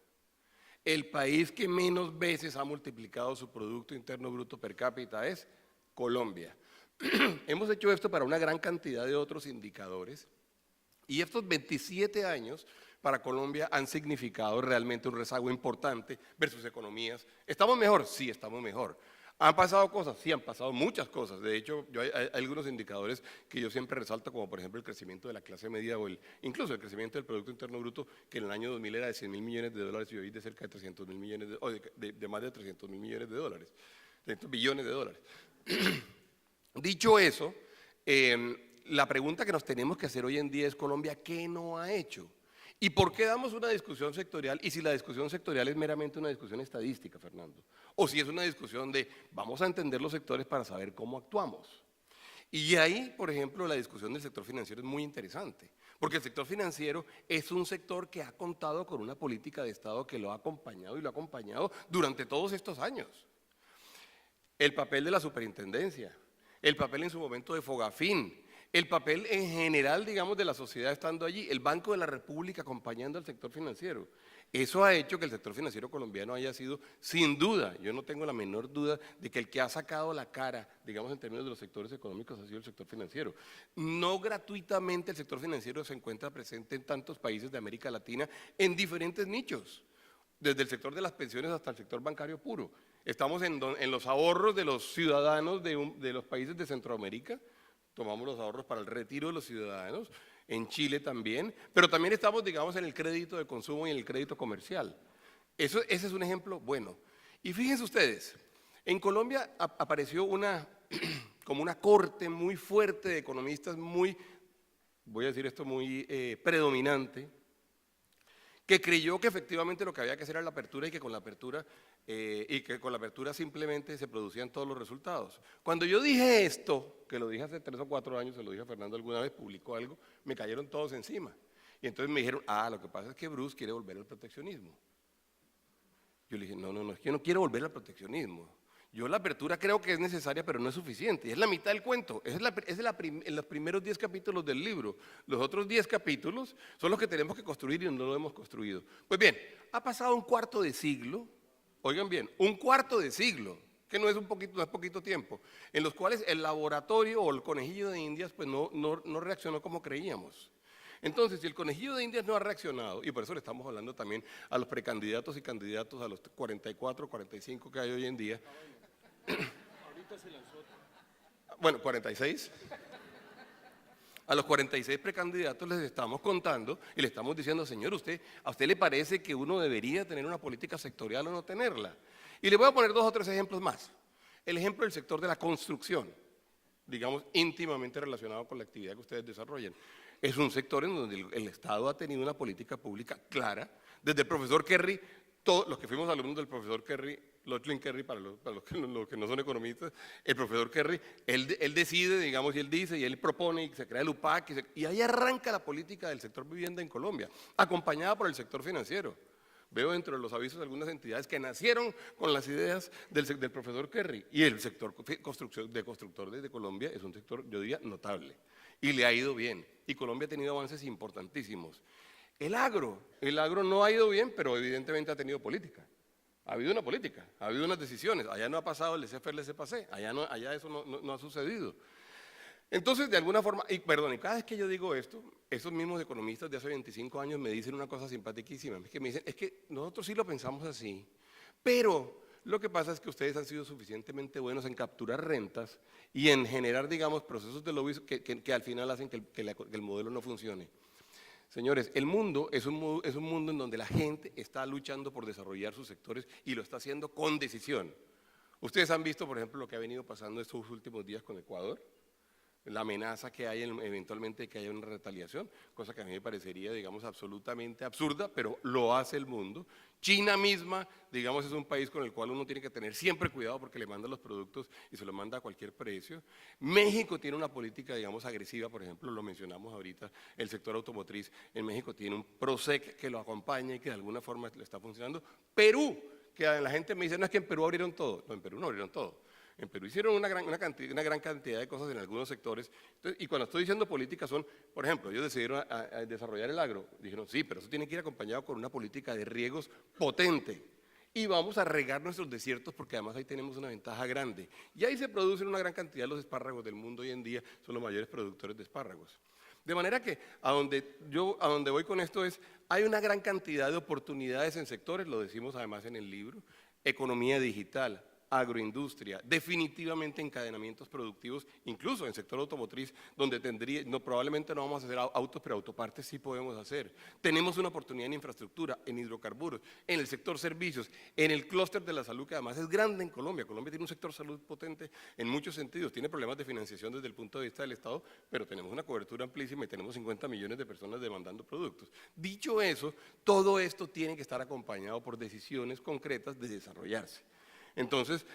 El país que menos veces ha multiplicado su Producto Interno Bruto per cápita es Colombia. Hemos hecho esto para una gran cantidad de otros indicadores y estos 27 años para Colombia han significado realmente un rezago importante versus economías. ¿Estamos mejor? Sí, estamos mejor. ¿Han pasado cosas? Sí, han pasado muchas cosas. De hecho, hay algunos indicadores que yo siempre resalto, como por ejemplo el crecimiento de la clase media o incluso el crecimiento del Producto Interno Bruto, que en el año 2000 era de 100.000 millones de dólares y hoy de cerca de 300.000 millones, o de más de 300.000 millones de dólares, 300 billones de dólares. Dicho eso, la pregunta que nos tenemos que hacer hoy en día es: Colombia, ¿qué no ha hecho? ¿Y por qué damos una discusión sectorial? Y si la discusión sectorial es meramente una discusión estadística, Fernando, o si es una discusión de vamos a entender los sectores para saber cómo actuamos. Y ahí, por ejemplo, la discusión del sector financiero es muy interesante, porque el sector financiero es un sector que ha contado con una política de Estado que lo ha acompañado y lo ha acompañado durante todos estos años. El papel de la superintendencia, el papel en su momento de Fogafín, el papel en general, digamos, de la sociedad estando allí, el Banco de la República acompañando al sector financiero. Eso ha hecho que el sector financiero colombiano haya sido, sin duda, yo no tengo la menor duda de que el que ha sacado la cara, digamos, en términos de los sectores económicos ha sido el sector financiero. No gratuitamente el sector financiero se encuentra presente en tantos países de América Latina en diferentes nichos, desde el sector de las pensiones hasta el sector bancario puro. Estamos en los ahorros de los ciudadanos de los países de Centroamérica. Tomamos los ahorros para el retiro de los ciudadanos, en Chile también, pero también estamos, digamos, en el crédito de consumo y en el crédito comercial. Ese es un ejemplo bueno. Y fíjense ustedes, en Colombia apareció como una corte muy fuerte de economistas, voy a decir esto, muy predominante, que creyó que efectivamente lo que había que hacer era la apertura y que con la apertura simplemente se producían todos los resultados. Cuando yo dije esto, que lo dije hace 3 o 4 años, se lo dije a Fernando alguna vez, publicó algo, me cayeron todos encima. Y entonces me dijeron, lo que pasa es que Bruce quiere volver al proteccionismo. Yo le dije, no, es que yo no quiero volver al proteccionismo. Yo la apertura creo que es necesaria, pero no es suficiente. Y es la mitad del cuento. Es en los primeros 10 capítulos del libro. Los otros 10 capítulos son los que tenemos que construir y no lo hemos construido. Pues bien, ha pasado un cuarto de siglo, oigan bien, un cuarto de siglo, que no es poquito tiempo, en los cuales el laboratorio o el conejillo de Indias pues no reaccionó como creíamos. Entonces, si el conejillo de Indias no ha reaccionado, y por eso le estamos hablando también a los precandidatos y candidatos, a los 44, 45 que hay hoy en día. Ahorita se lanzó otro. Bueno, 46. A los 46 precandidatos les estamos contando y le estamos diciendo, señor, ¿a usted le parece que uno debería tener una política sectorial o no tenerla? Y le voy a poner 2 o 3 ejemplos más. El ejemplo del sector de la construcción, digamos, íntimamente relacionado con la actividad que ustedes desarrollan. Es un sector en donde el Estado ha tenido una política pública clara. Desde el profesor Kerry, todos los que fuimos alumnos del profesor Kerry, Lochlin Kerry, para los que no son economistas, el profesor Kerry, él decide, digamos, y él dice, y él propone, y se crea el UPAC, y ahí arranca la política del sector vivienda en Colombia, acompañada por el sector financiero. Veo dentro de los avisos algunas entidades que nacieron con las ideas del profesor Kerry, y el sector de constructores de Colombia es un sector, yo diría, notable, y le ha ido bien, y Colombia ha tenido avances importantísimos. El agro no ha ido bien, pero evidentemente ha tenido política. Ha habido una política, ha habido unas decisiones. Allá no ha pasado el laissez-faire, laissez-passer, allá eso no ha sucedido. Entonces, de alguna forma, y cada vez que yo digo esto, esos mismos economistas de hace 25 años me dicen una cosa simpaticísima, es que me dicen, es que nosotros sí lo pensamos así, pero lo que pasa es que ustedes han sido suficientemente buenos en capturar rentas y en generar, digamos, procesos de lobby que al final hacen que el modelo no funcione. Señores, el mundo es un mundo en donde la gente está luchando por desarrollar sus sectores y lo está haciendo con decisión. Ustedes han visto, por ejemplo, lo que ha venido pasando estos últimos días con Ecuador, la amenaza que hay eventualmente de que haya una retaliación, cosa que a mí me parecería, digamos, absolutamente absurda, pero lo hace el mundo. China misma, digamos, es un país con el cual uno tiene que tener siempre cuidado porque le manda los productos y se los manda a cualquier precio. México tiene una política, digamos, agresiva, por ejemplo, lo mencionamos ahorita, el sector automotriz en México tiene un PROSEC que lo acompaña y que de alguna forma le está funcionando. Perú, que la gente me dice, no es que en Perú abrieron todo, no, en Perú no abrieron todo. En Perú hicieron una gran cantidad de cosas en algunos sectores. Entonces, y cuando estoy diciendo políticas son, por ejemplo, ellos decidieron a desarrollar el agro. Dijeron, sí, pero eso tiene que ir acompañado con una política de riegos potente. Y vamos a regar nuestros desiertos porque además ahí tenemos una ventaja grande. Y ahí se producen una gran cantidad de los espárragos del mundo hoy en día, son los mayores productores de espárragos. De manera que a donde voy con esto es, hay una gran cantidad de oportunidades en sectores, lo decimos además en el libro, economía digital, agroindustria, definitivamente encadenamientos productivos, incluso en el sector automotriz, donde probablemente no vamos a hacer autos, pero autopartes sí podemos hacer. Tenemos una oportunidad en infraestructura, en hidrocarburos, en el sector servicios, en el clúster de la salud, que además es grande en Colombia. Colombia tiene un sector salud potente en muchos sentidos, tiene problemas de financiación desde el punto de vista del Estado, pero tenemos una cobertura amplísima y tenemos 50 millones de personas demandando productos. Dicho eso, todo esto tiene que estar acompañado por decisiones concretas de desarrollarse. Entonces,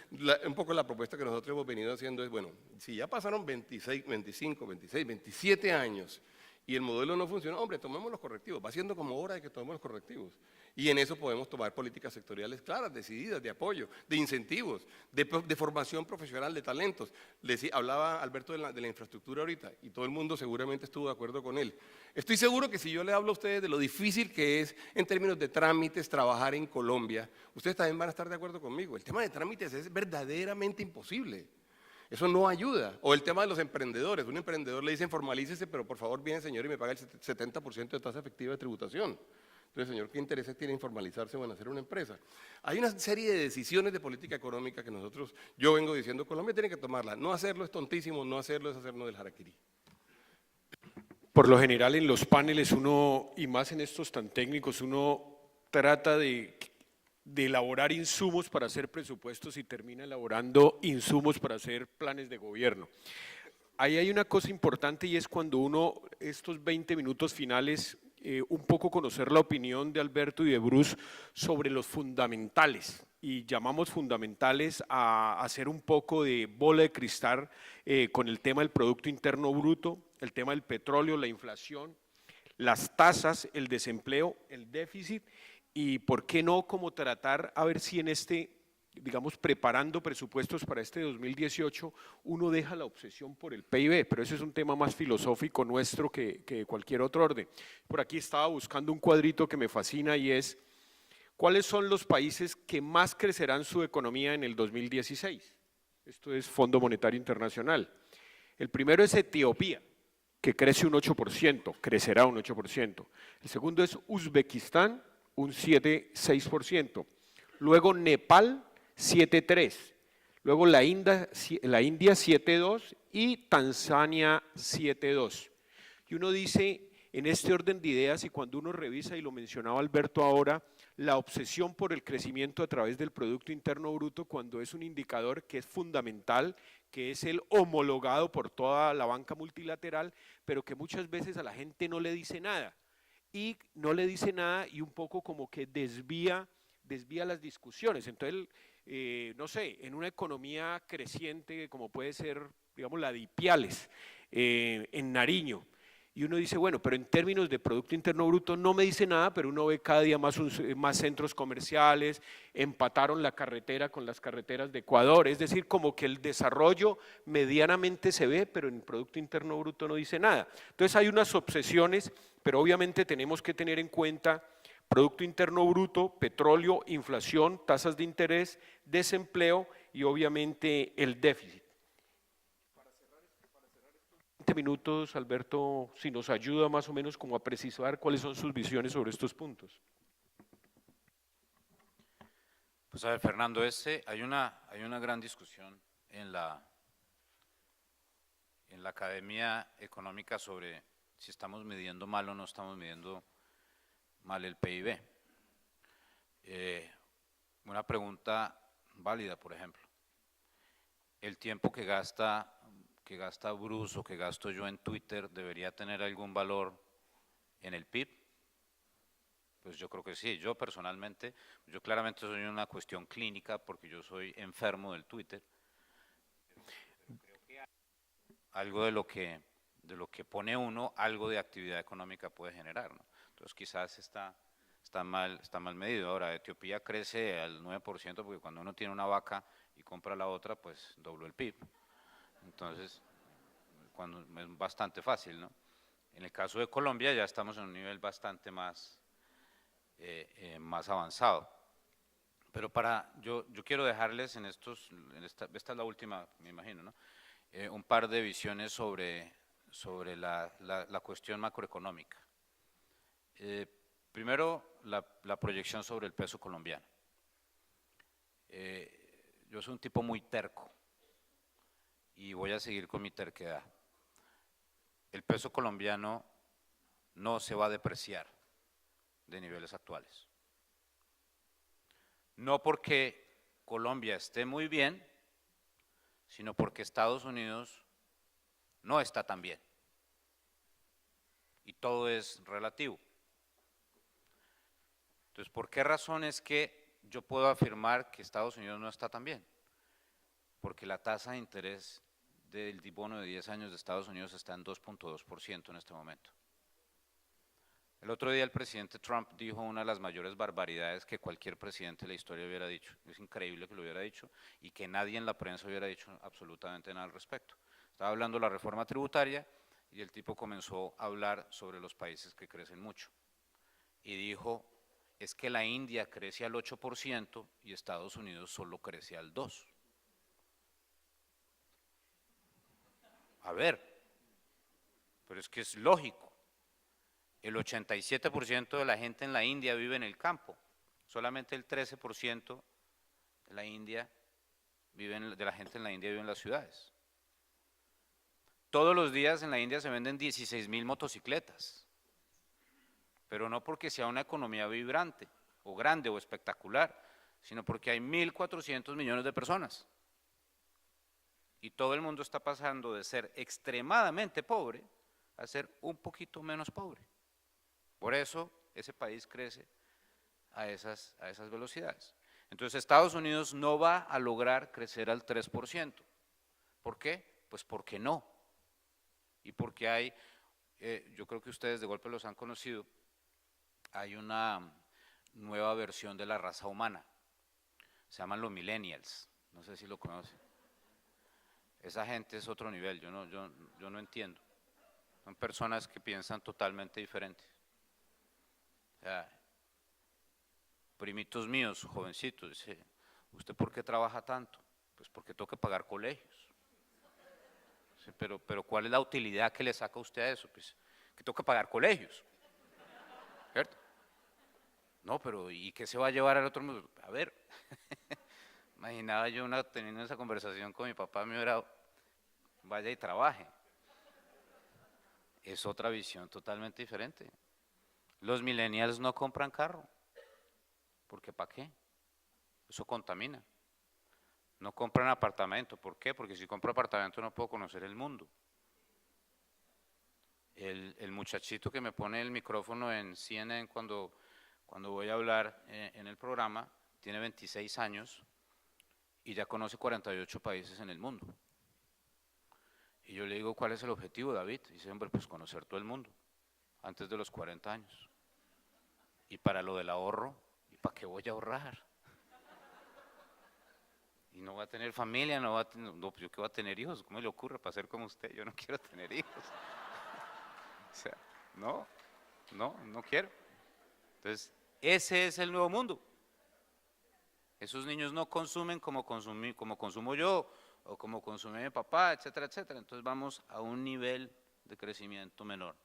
un poco la propuesta que nosotros hemos venido haciendo es, bueno, si ya pasaron 26, 25, 26, 27 años y el modelo no funciona, hombre, tomemos los correctivos, va siendo como hora de que tomemos los correctivos. Y en eso podemos tomar políticas sectoriales claras, decididas, de apoyo, de incentivos, de formación profesional, de talentos. Hablaba Alberto de la infraestructura ahorita y todo el mundo seguramente estuvo de acuerdo con él. Estoy seguro que si yo le hablo a ustedes de lo difícil que es en términos de trámites trabajar en Colombia, ustedes también van a estar de acuerdo conmigo. El tema de trámites es verdaderamente imposible. Eso no ayuda. O el tema de los emprendedores. Un emprendedor le dicen formalícese, pero por favor viene señor y me paga el 70% de tasa efectiva de tributación. Entonces, señor, ¿qué intereses tiene en formalizarse o en hacer una empresa? Hay una serie de decisiones de política económica que yo vengo diciendo, Colombia tiene que tomarla. No hacerlo es tontísimo, no hacerlo es hacernos del harakiri. Por lo general en los paneles uno, y más en estos tan técnicos, uno trata de elaborar insumos para hacer presupuestos y termina elaborando insumos para hacer planes de gobierno. Ahí hay una cosa importante y es cuando uno, estos 20 minutos finales, un poco conocer la opinión de Alberto y de Bruce sobre los fundamentales, y llamamos fundamentales a hacer un poco de bola de cristal con el tema del Producto Interno Bruto, el tema del petróleo, la inflación, las tasas, el desempleo, el déficit, y por qué no como tratar a ver si en digamos, preparando presupuestos para este 2018, uno deja la obsesión por el PIB, pero ese es un tema más filosófico nuestro que cualquier otro orden. Por aquí estaba buscando un cuadrito que me fascina y es, ¿cuáles son los países que más crecerán su economía en el 2016? Esto es Fondo Monetario Internacional. El primero es Etiopía, que crece un 8%, crecerá un 8%. El segundo es Uzbekistán, un 7,6%. Luego Nepal, 7,3%. Luego la India 7,2% y Tanzania 7,2%. Y uno dice, en este orden de ideas, y cuando uno revisa, y lo mencionaba Alberto ahora, la obsesión por el crecimiento a través del Producto Interno Bruto, cuando es un indicador que es fundamental, que es el homologado por toda la banca multilateral, pero que muchas veces a la gente no le dice nada. Y no le dice nada y un poco como que desvía las discusiones. Entonces, no sé, en una economía creciente como puede ser, digamos, la de Ipiales, en Nariño, y uno dice, bueno, pero en términos de Producto Interno Bruto no me dice nada, pero uno ve cada día más centros comerciales, empataron la carretera con las carreteras de Ecuador, es decir, como que el desarrollo medianamente se ve, pero en Producto Interno Bruto no dice nada. Entonces hay unas obsesiones, pero obviamente tenemos que tener en cuenta Producto Interno Bruto, petróleo, inflación, tasas de interés, desempleo y obviamente el déficit. Para cerrar estos 20 minutos, Alberto, si nos ayuda más o menos como a precisar cuáles son sus visiones sobre estos puntos. Pues a ver, Fernando, hay una gran discusión en la Academia Económica sobre si estamos midiendo mal o no estamos midiendo mal el PIB. Una pregunta válida, por ejemplo, el tiempo que gasta Bruce o que gasto yo en Twitter debería tener algún valor en el PIB. Pues yo creo que sí. Yo personalmente, yo claramente soy una cuestión clínica porque yo soy enfermo del Twitter. Creo que algo de lo que pone uno, algo de actividad económica puede generar, ¿no? Entonces quizás está mal medido. Ahora, Etiopía crece al 9% porque cuando uno tiene una vaca y compra la otra, pues dobló el PIB. Entonces, es bastante fácil, ¿no? En el caso de Colombia ya estamos en un nivel bastante más avanzado. Pero yo quiero dejarles esta es la última, me imagino, ¿no? Un par de visiones sobre la cuestión macroeconómica. Primero, la proyección sobre el peso colombiano. Yo soy un tipo muy terco y voy a seguir con mi terquedad. El peso colombiano no se va a depreciar de niveles actuales. No porque Colombia esté muy bien, sino porque Estados Unidos no está tan bien. Y todo es relativo. Entonces, ¿por qué razón es que yo puedo afirmar que Estados Unidos no está tan bien? Porque la tasa de interés del bono de 10 años de Estados Unidos está en 2.2% en este momento. El otro día el presidente Trump dijo una de las mayores barbaridades que cualquier presidente de la historia hubiera dicho. Es increíble que lo hubiera dicho y que nadie en la prensa hubiera dicho absolutamente nada al respecto. Estaba hablando de la reforma tributaria y el tipo comenzó a hablar sobre los países que crecen mucho. Y dijo, es que la India crece al 8% y Estados Unidos solo crece al 2%. A ver, pero es que es lógico. El 87% de la gente en la India vive en el campo, solamente el 13% de la gente en la India vive en las ciudades. Todos los días en la India se venden 16.000 motocicletas, pero no porque sea una economía vibrante o grande o espectacular, sino porque hay 1.400 millones de personas. Y todo el mundo está pasando de ser extremadamente pobre a ser un poquito menos pobre. Por eso ese país crece a esas velocidades. Entonces Estados Unidos no va a lograr crecer al 3%. ¿Por qué? Pues porque no. Y porque hay, yo creo que ustedes de golpe los han conocido, hay una nueva versión de la raza humana. Se llaman los millennials. No sé si lo conocen. Esa gente es otro nivel, yo no entiendo. Son personas que piensan totalmente diferente. O sea, primitos míos, jovencitos, dice, ¿usted por qué trabaja tanto? Pues porque tengo que pagar colegios. Sí, pero ¿cuál es la utilidad que le saca usted a eso? Pues que tengo que pagar colegios, ¿cierto? No, pero ¿y qué se va a llevar al otro mundo? A ver, imaginaba yo teniendo esa conversación con mi papá, me hubiera, vaya y trabaje. Es otra visión totalmente diferente. Los millennials no compran carro, porque ¿para qué? Eso contamina. No compran apartamento, ¿por qué? Porque si compro apartamento no puedo conocer el mundo. El muchachito que me pone el micrófono en CNN cuando voy a hablar en el programa, tiene 26 años y ya conoce 48 países en el mundo. Y yo le digo, ¿cuál es el objetivo, David? Y dice, hombre, pues conocer todo el mundo, antes de los 40 años. Y para lo del ahorro, ¿y para qué voy a ahorrar? Y no va a tener familia, no, yo qué voy a tener hijos, ¿cómo le ocurre para ser como usted? Yo no quiero tener hijos. O sea, no quiero. Entonces, ese es el nuevo mundo. Esos niños no consumen como consumo yo, o como consume mi papá, etcétera, etcétera. Entonces vamos a un nivel de crecimiento menor.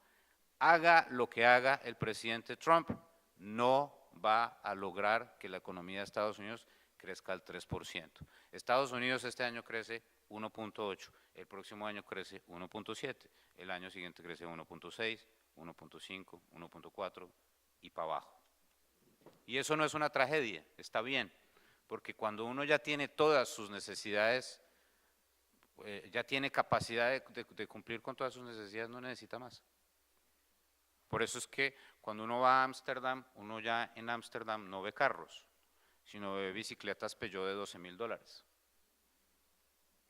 Haga lo que haga el presidente Trump, no va a lograr que la economía de Estados Unidos crezca al 3%. Estados Unidos este año crece 1.8, el próximo año crece 1.7, el año siguiente crece 1.6, 1.5, 1.4 y para abajo. Y eso no es una tragedia, está bien, porque cuando uno ya tiene todas sus necesidades ya tiene capacidad de cumplir con todas sus necesidades, no necesita más. Por eso es que cuando uno va a Ámsterdam, uno ya en Ámsterdam no ve carros, sino ve bicicletas Peugeot de $12.000.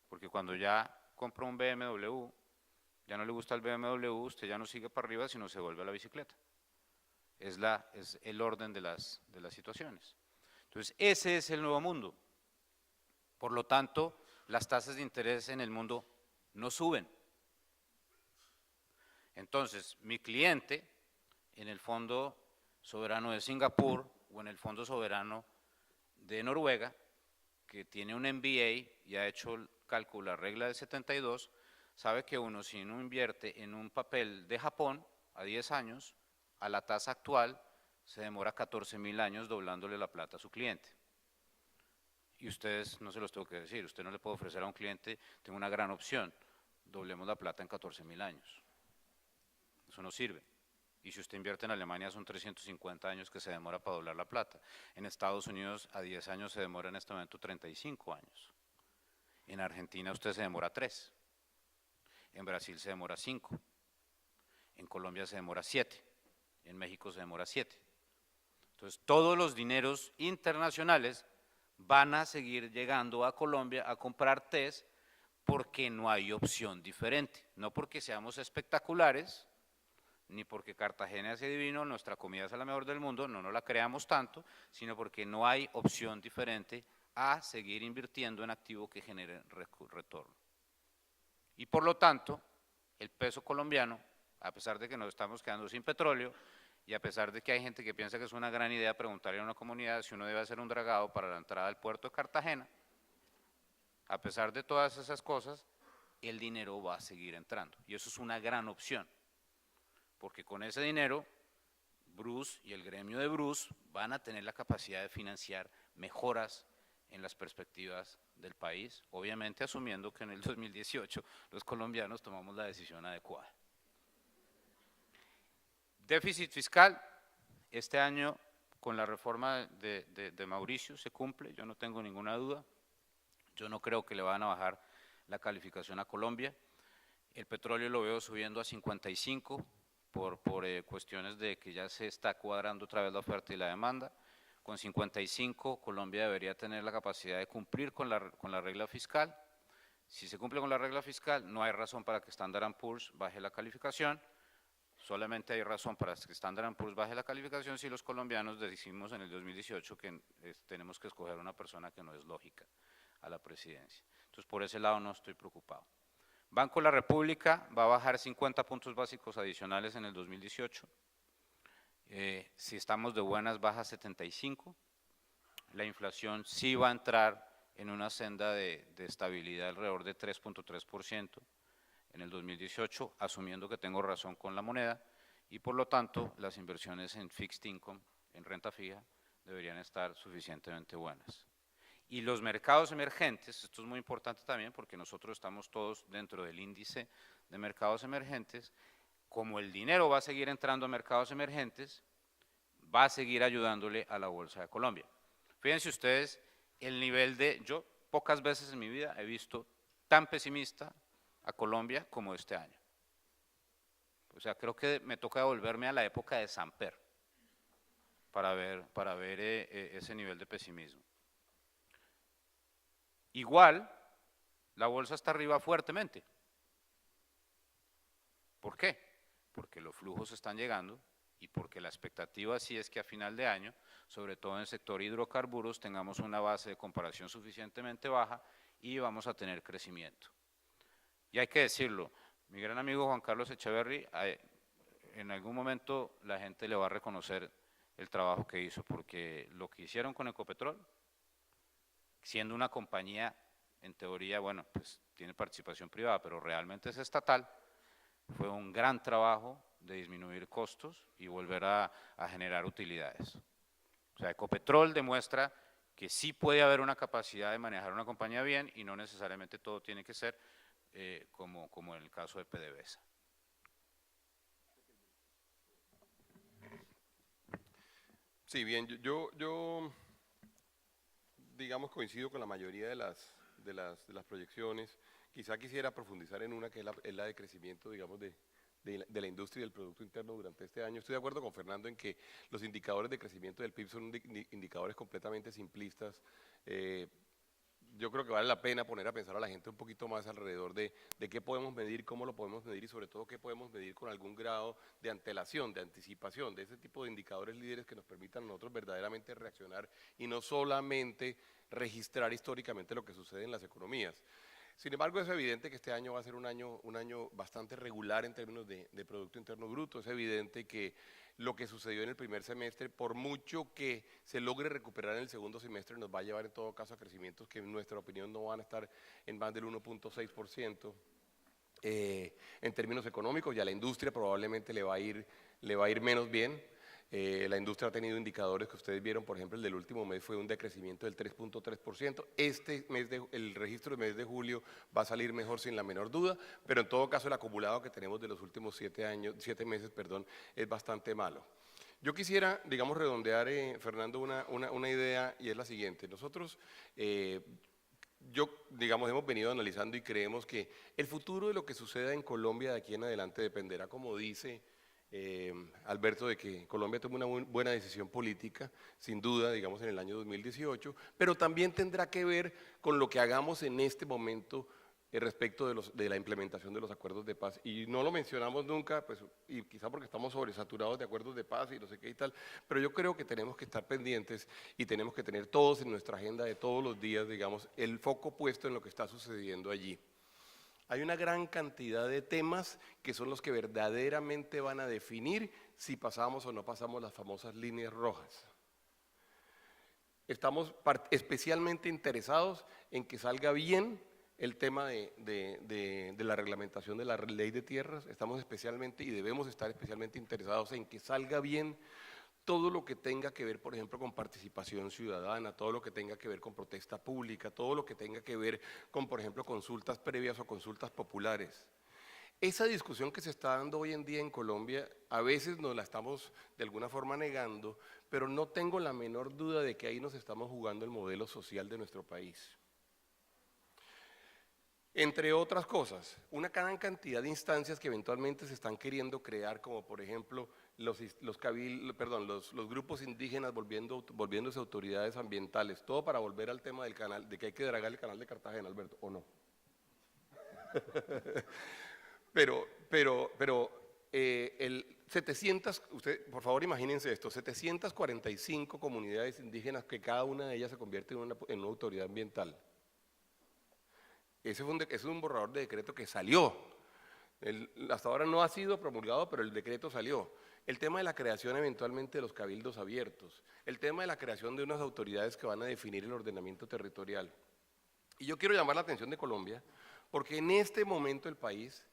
Porque cuando ya compra un BMW, ya no le gusta el BMW, usted ya no sigue para arriba, sino se vuelve a la bicicleta. Es el orden de las situaciones. Entonces, ese es el nuevo mundo. Por lo tanto, las tasas de interés en el mundo no suben. Entonces, mi cliente en el Fondo Soberano de Singapur o en el Fondo Soberano de Noruega, que tiene un MBA y ha hecho el cálculo, la regla del 72, sabe que uno, si uno invierte en un papel de Japón a 10 años, a la tasa actual se demora 14.000 años doblándole la plata a su cliente. Y ustedes, no se los tengo que decir, usted no le puede ofrecer a un cliente, tengo una gran opción, doblemos la plata en 14.000 años. Eso no sirve. Y si usted invierte en Alemania son 350 años que se demora para doblar la plata. En Estados Unidos a 10 años se demora en este momento 35 años. En Argentina usted se demora 3. En Brasil se demora 5. En Colombia se demora 7. En México se demora 7. Entonces todos los dineros internacionales van a seguir llegando a Colombia a comprar tés porque no hay opción diferente. No porque seamos espectaculares, ni porque Cartagena es divino, nuestra comida es la mejor del mundo, no nos la creamos tanto, sino porque no hay opción diferente a seguir invirtiendo en activo que genere retorno. Y por lo tanto, el peso colombiano, a pesar de que nos estamos quedando sin petróleo, y a pesar de que hay gente que piensa que es una gran idea preguntarle a una comunidad si uno debe hacer un dragado para la entrada al puerto de Cartagena, a pesar de todas esas cosas, el dinero va a seguir entrando. Y eso es una gran opción. Porque con ese dinero, Bruce y el gremio de Bruce van a tener la capacidad de financiar mejoras en las perspectivas del país, obviamente asumiendo que en el 2018 los colombianos tomamos la decisión adecuada. Déficit fiscal, este año con la reforma de Mauricio se cumple, yo no tengo ninguna duda, yo no creo que le van a bajar la calificación a Colombia, el petróleo lo veo subiendo a 55, por cuestiones de que ya se está cuadrando otra vez la oferta y la demanda. Con 55 Colombia debería tener la capacidad de cumplir con la regla fiscal. Si se cumple con la regla fiscal, no hay razón para que Standard & Poor's baje la calificación, solamente hay razón para que Standard & Poor's baje la calificación si los colombianos decimos en el 2018 que tenemos que escoger una persona que no es lógica a la presidencia. Entonces, por ese lado no estoy preocupado. Banco de la República va a bajar 50 puntos básicos adicionales en el 2018. Si estamos de buenas, baja 75. La inflación sí va a entrar en una senda de estabilidad alrededor de 3.3% en el 2018, asumiendo que tengo razón con la moneda, y por lo tanto las inversiones en fixed income, en renta fija, deberían estar suficientemente buenas. Y los mercados emergentes, esto es muy importante también porque nosotros estamos todos dentro del índice de mercados emergentes, como el dinero va a seguir entrando a mercados emergentes, va a seguir ayudándole a la Bolsa de Colombia. Fíjense ustedes el nivel yo pocas veces en mi vida he visto tan pesimista a Colombia como este año. O sea, creo que me toca volverme a la época de Samper para ver ese nivel de pesimismo. Igual, la bolsa está arriba fuertemente. ¿Por qué? Porque los flujos están llegando y porque la expectativa sí es que a final de año, sobre todo en el sector hidrocarburos, tengamos una base de comparación suficientemente baja y vamos a tener crecimiento. Y hay que decirlo, mi gran amigo Juan Carlos Echeverry, en algún momento la gente le va a reconocer el trabajo que hizo, porque lo que hicieron con Ecopetrol, siendo una compañía, en teoría, bueno, pues tiene participación privada, pero realmente es estatal, fue un gran trabajo de disminuir costos y volver a generar utilidades. O sea, Ecopetrol demuestra que sí puede haber una capacidad de manejar una compañía bien y no necesariamente todo tiene que ser como en el caso de PDVSA. Sí, bien, yo digamos coincido con la mayoría de las proyecciones. Quizá quisiera profundizar en una que es la de crecimiento, digamos, de la industria y del Producto Interno durante este año. Estoy de acuerdo con Fernando en que los indicadores de crecimiento del PIB son indicadores completamente simplistas. Yo creo que vale la pena poner a pensar a la gente un poquito más alrededor de qué podemos medir, cómo lo podemos medir y sobre todo qué podemos medir con algún grado de antelación, de anticipación, de ese tipo de indicadores líderes que nos permitan a nosotros verdaderamente reaccionar y no solamente registrar históricamente lo que sucede en las economías. Sin embargo, es evidente que este año va a ser un año bastante regular en términos de Producto Interno Bruto. Es evidente que lo que sucedió en el primer semestre, por mucho que se logre recuperar en el segundo semestre, nos va a llevar en todo caso a crecimientos que en nuestra opinión no van a estar en más del 1.6%. En términos económicos, y a la industria probablemente le va a ir menos bien. La industria ha tenido indicadores que ustedes vieron, por ejemplo, el del último mes fue un decrecimiento del 3.3%. El registro del mes de julio va a salir mejor sin la menor duda, pero en todo caso el acumulado que tenemos de los últimos 7 meses, es bastante malo. Yo quisiera, digamos, redondear, Fernando, una idea y es la siguiente. Nosotros, digamos, hemos venido analizando y creemos que el futuro de lo que suceda en Colombia de aquí en adelante dependerá, como dice Alberto, de que Colombia tome una buena decisión política, sin duda, digamos, en el año 2018, pero también tendrá que ver con lo que hagamos en este momento respecto de la implementación de los acuerdos de paz. Y no lo mencionamos nunca, pues, y quizá porque estamos sobresaturados de acuerdos de paz y no sé qué y tal, pero yo creo que tenemos que estar pendientes y tenemos que tener todos en nuestra agenda de todos los días, digamos, el foco puesto en lo que está sucediendo allí. Hay una gran cantidad de temas que son los que verdaderamente van a definir si pasamos o no pasamos las famosas líneas rojas. Estamos especialmente interesados en que salga bien el tema de la reglamentación de la ley de tierras. Estamos especialmente y debemos estar especialmente interesados en que salga bien todo lo que tenga que ver, por ejemplo, con participación ciudadana, todo lo que tenga que ver con protesta pública, todo lo que tenga que ver con, por ejemplo, consultas previas o consultas populares. Esa discusión que se está dando hoy en día en Colombia, a veces nos la estamos de alguna forma negando, pero no tengo la menor duda de que ahí nos estamos jugando el modelo social de nuestro país. Entre otras cosas, una gran cantidad de instancias que eventualmente se están queriendo crear, como por ejemplo los grupos indígenas volviéndose autoridades ambientales, todo para volver al tema del canal, de que hay que dragar el canal de Cartagena, Alberto, ¿o no? Usted, por favor, imagínense esto, 745 comunidades indígenas que cada una de ellas se convierte en una autoridad ambiental. Ese es un borrador de decreto que salió. Hasta ahora no ha sido promulgado, pero el decreto salió. El tema de la creación eventualmente de los cabildos abiertos. El tema de la creación de unas autoridades que van a definir el ordenamiento territorial. Y yo quiero llamar la atención de Colombia, porque en este momento el país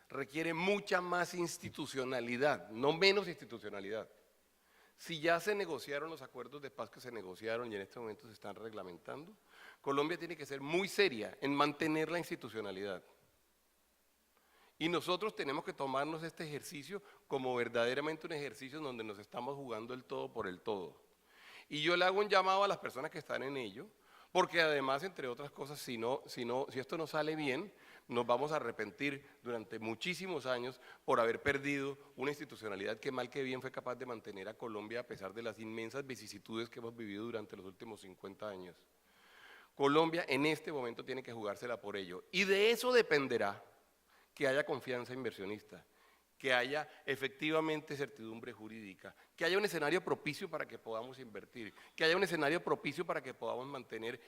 requiere mucha más institucionalidad, no menos institucionalidad. Si ya se negociaron los acuerdos de paz que se negociaron y en este momento se están reglamentando, Colombia tiene que ser muy seria en mantener la institucionalidad. Y nosotros tenemos que tomarnos este ejercicio como verdaderamente un ejercicio en donde nos estamos jugando el todo por el todo. Y yo le hago un llamado a las personas que están en ello, porque además, entre otras cosas, si esto no sale bien, nos vamos a arrepentir durante muchísimos años por haber perdido una institucionalidad que mal que bien fue capaz de mantener a Colombia a pesar de las inmensas vicisitudes que hemos vivido durante los últimos 50 años. Colombia en este momento tiene que jugársela por ello y de eso dependerá que haya confianza inversionista, que haya efectivamente certidumbre jurídica, que haya un escenario propicio para que podamos invertir, que haya un escenario propicio para que podamos mantener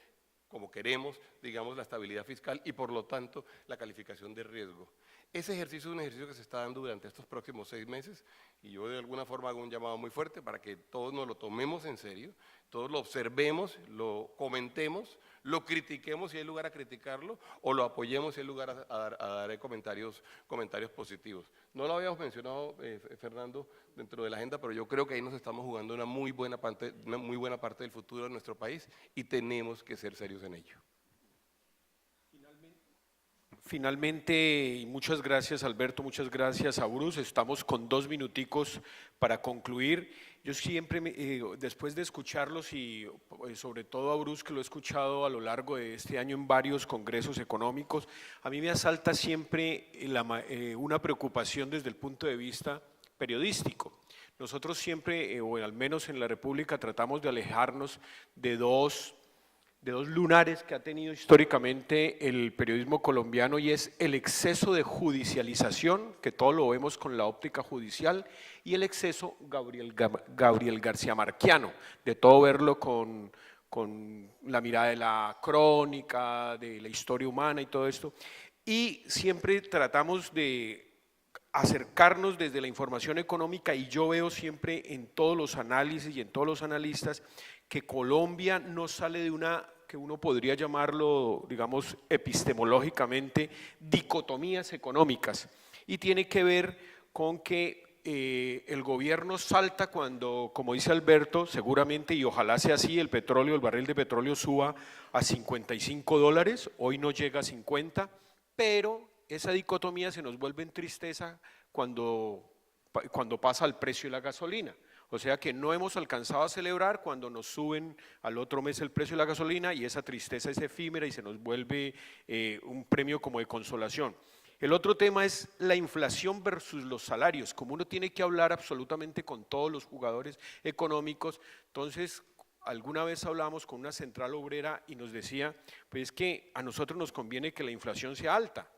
como queremos, digamos, la estabilidad fiscal y por lo tanto la calificación de riesgo. Ese ejercicio es un ejercicio que se está dando durante estos próximos 6 meses y yo de alguna forma hago un llamado muy fuerte para que todos nos lo tomemos en serio, todos lo observemos, lo comentemos, lo critiquemos si hay lugar a criticarlo o lo apoyemos si hay lugar a dar comentarios positivos. No lo habíamos mencionado, Fernando, dentro de la agenda, pero yo creo que ahí nos estamos jugando una muy buena parte del futuro de nuestro país y tenemos que ser serios en ello. Finalmente, y muchas gracias Alberto, muchas gracias a Bruce, estamos con 2 minuticos para concluir. Yo siempre, después de escucharlos y sobre todo a Bruce, que lo he escuchado a lo largo de este año en varios congresos económicos, a mí me asalta siempre una preocupación desde el punto de vista periodístico. Nosotros siempre, o al menos en la República, tratamos de alejarnos de dos lunares que ha tenido históricamente el periodismo colombiano, y es el exceso de judicialización, que todo lo vemos con la óptica judicial, y el exceso Gabriel García Marquiano, de todo verlo con la mirada de la crónica, de la historia humana y todo esto, y siempre tratamos de acercarnos desde la información económica, y yo veo siempre en todos los análisis y en todos los analistas que Colombia no sale de una, que uno podría llamarlo, digamos, epistemológicamente, dicotomías económicas, y tiene que ver con que el gobierno salta cuando, como dice Alberto, seguramente y ojalá sea así, el barril de petróleo suba a $55, hoy no llega a 50, pero esa dicotomía se nos vuelve en tristeza cuando pasa al precio de la gasolina. O sea que no hemos alcanzado a celebrar cuando nos suben al otro mes el precio de la gasolina, y esa tristeza es efímera y se nos vuelve un premio como de consolación. El otro tema es la inflación versus los salarios. Como uno tiene que hablar absolutamente con todos los jugadores económicos, entonces alguna vez hablamos con una central obrera y nos decía, pues es que a nosotros nos conviene que la inflación sea alta,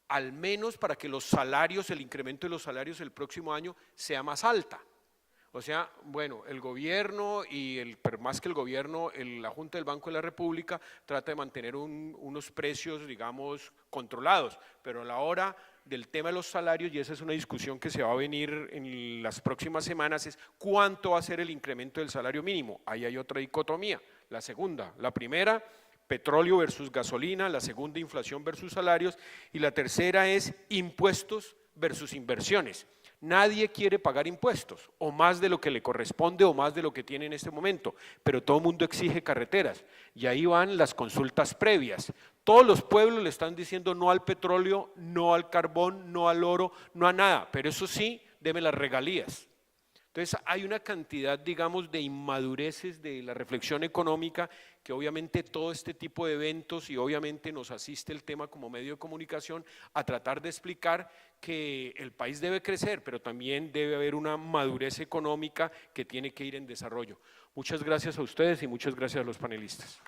al menos para que los salarios, el incremento de los salarios el próximo año sea más alta. O sea, bueno, el gobierno pero más que el gobierno, la Junta del Banco de la República trata de mantener unos precios, digamos, controlados, pero a la hora del tema de los salarios, y esa es una discusión que se va a venir en las próximas semanas, es cuánto va a ser el incremento del salario mínimo. Ahí hay otra dicotomía, la segunda, la primera, petróleo versus gasolina, la segunda, inflación versus salarios, y la tercera es impuestos versus inversiones. Nadie quiere pagar impuestos, o más de lo que le corresponde o más de lo que tiene en este momento, pero todo el mundo exige carreteras, y ahí van las consultas previas. Todos los pueblos le están diciendo no al petróleo, no al carbón, no al oro, no a nada, pero eso sí, deme las regalías. Entonces hay una cantidad, digamos, de inmadureces de la reflexión económica que obviamente todo este tipo de eventos, y obviamente nos asiste el tema como medio de comunicación a tratar de explicar que el país debe crecer, pero también debe haber una madurez económica que tiene que ir en desarrollo. Muchas gracias a ustedes y muchas gracias a los panelistas.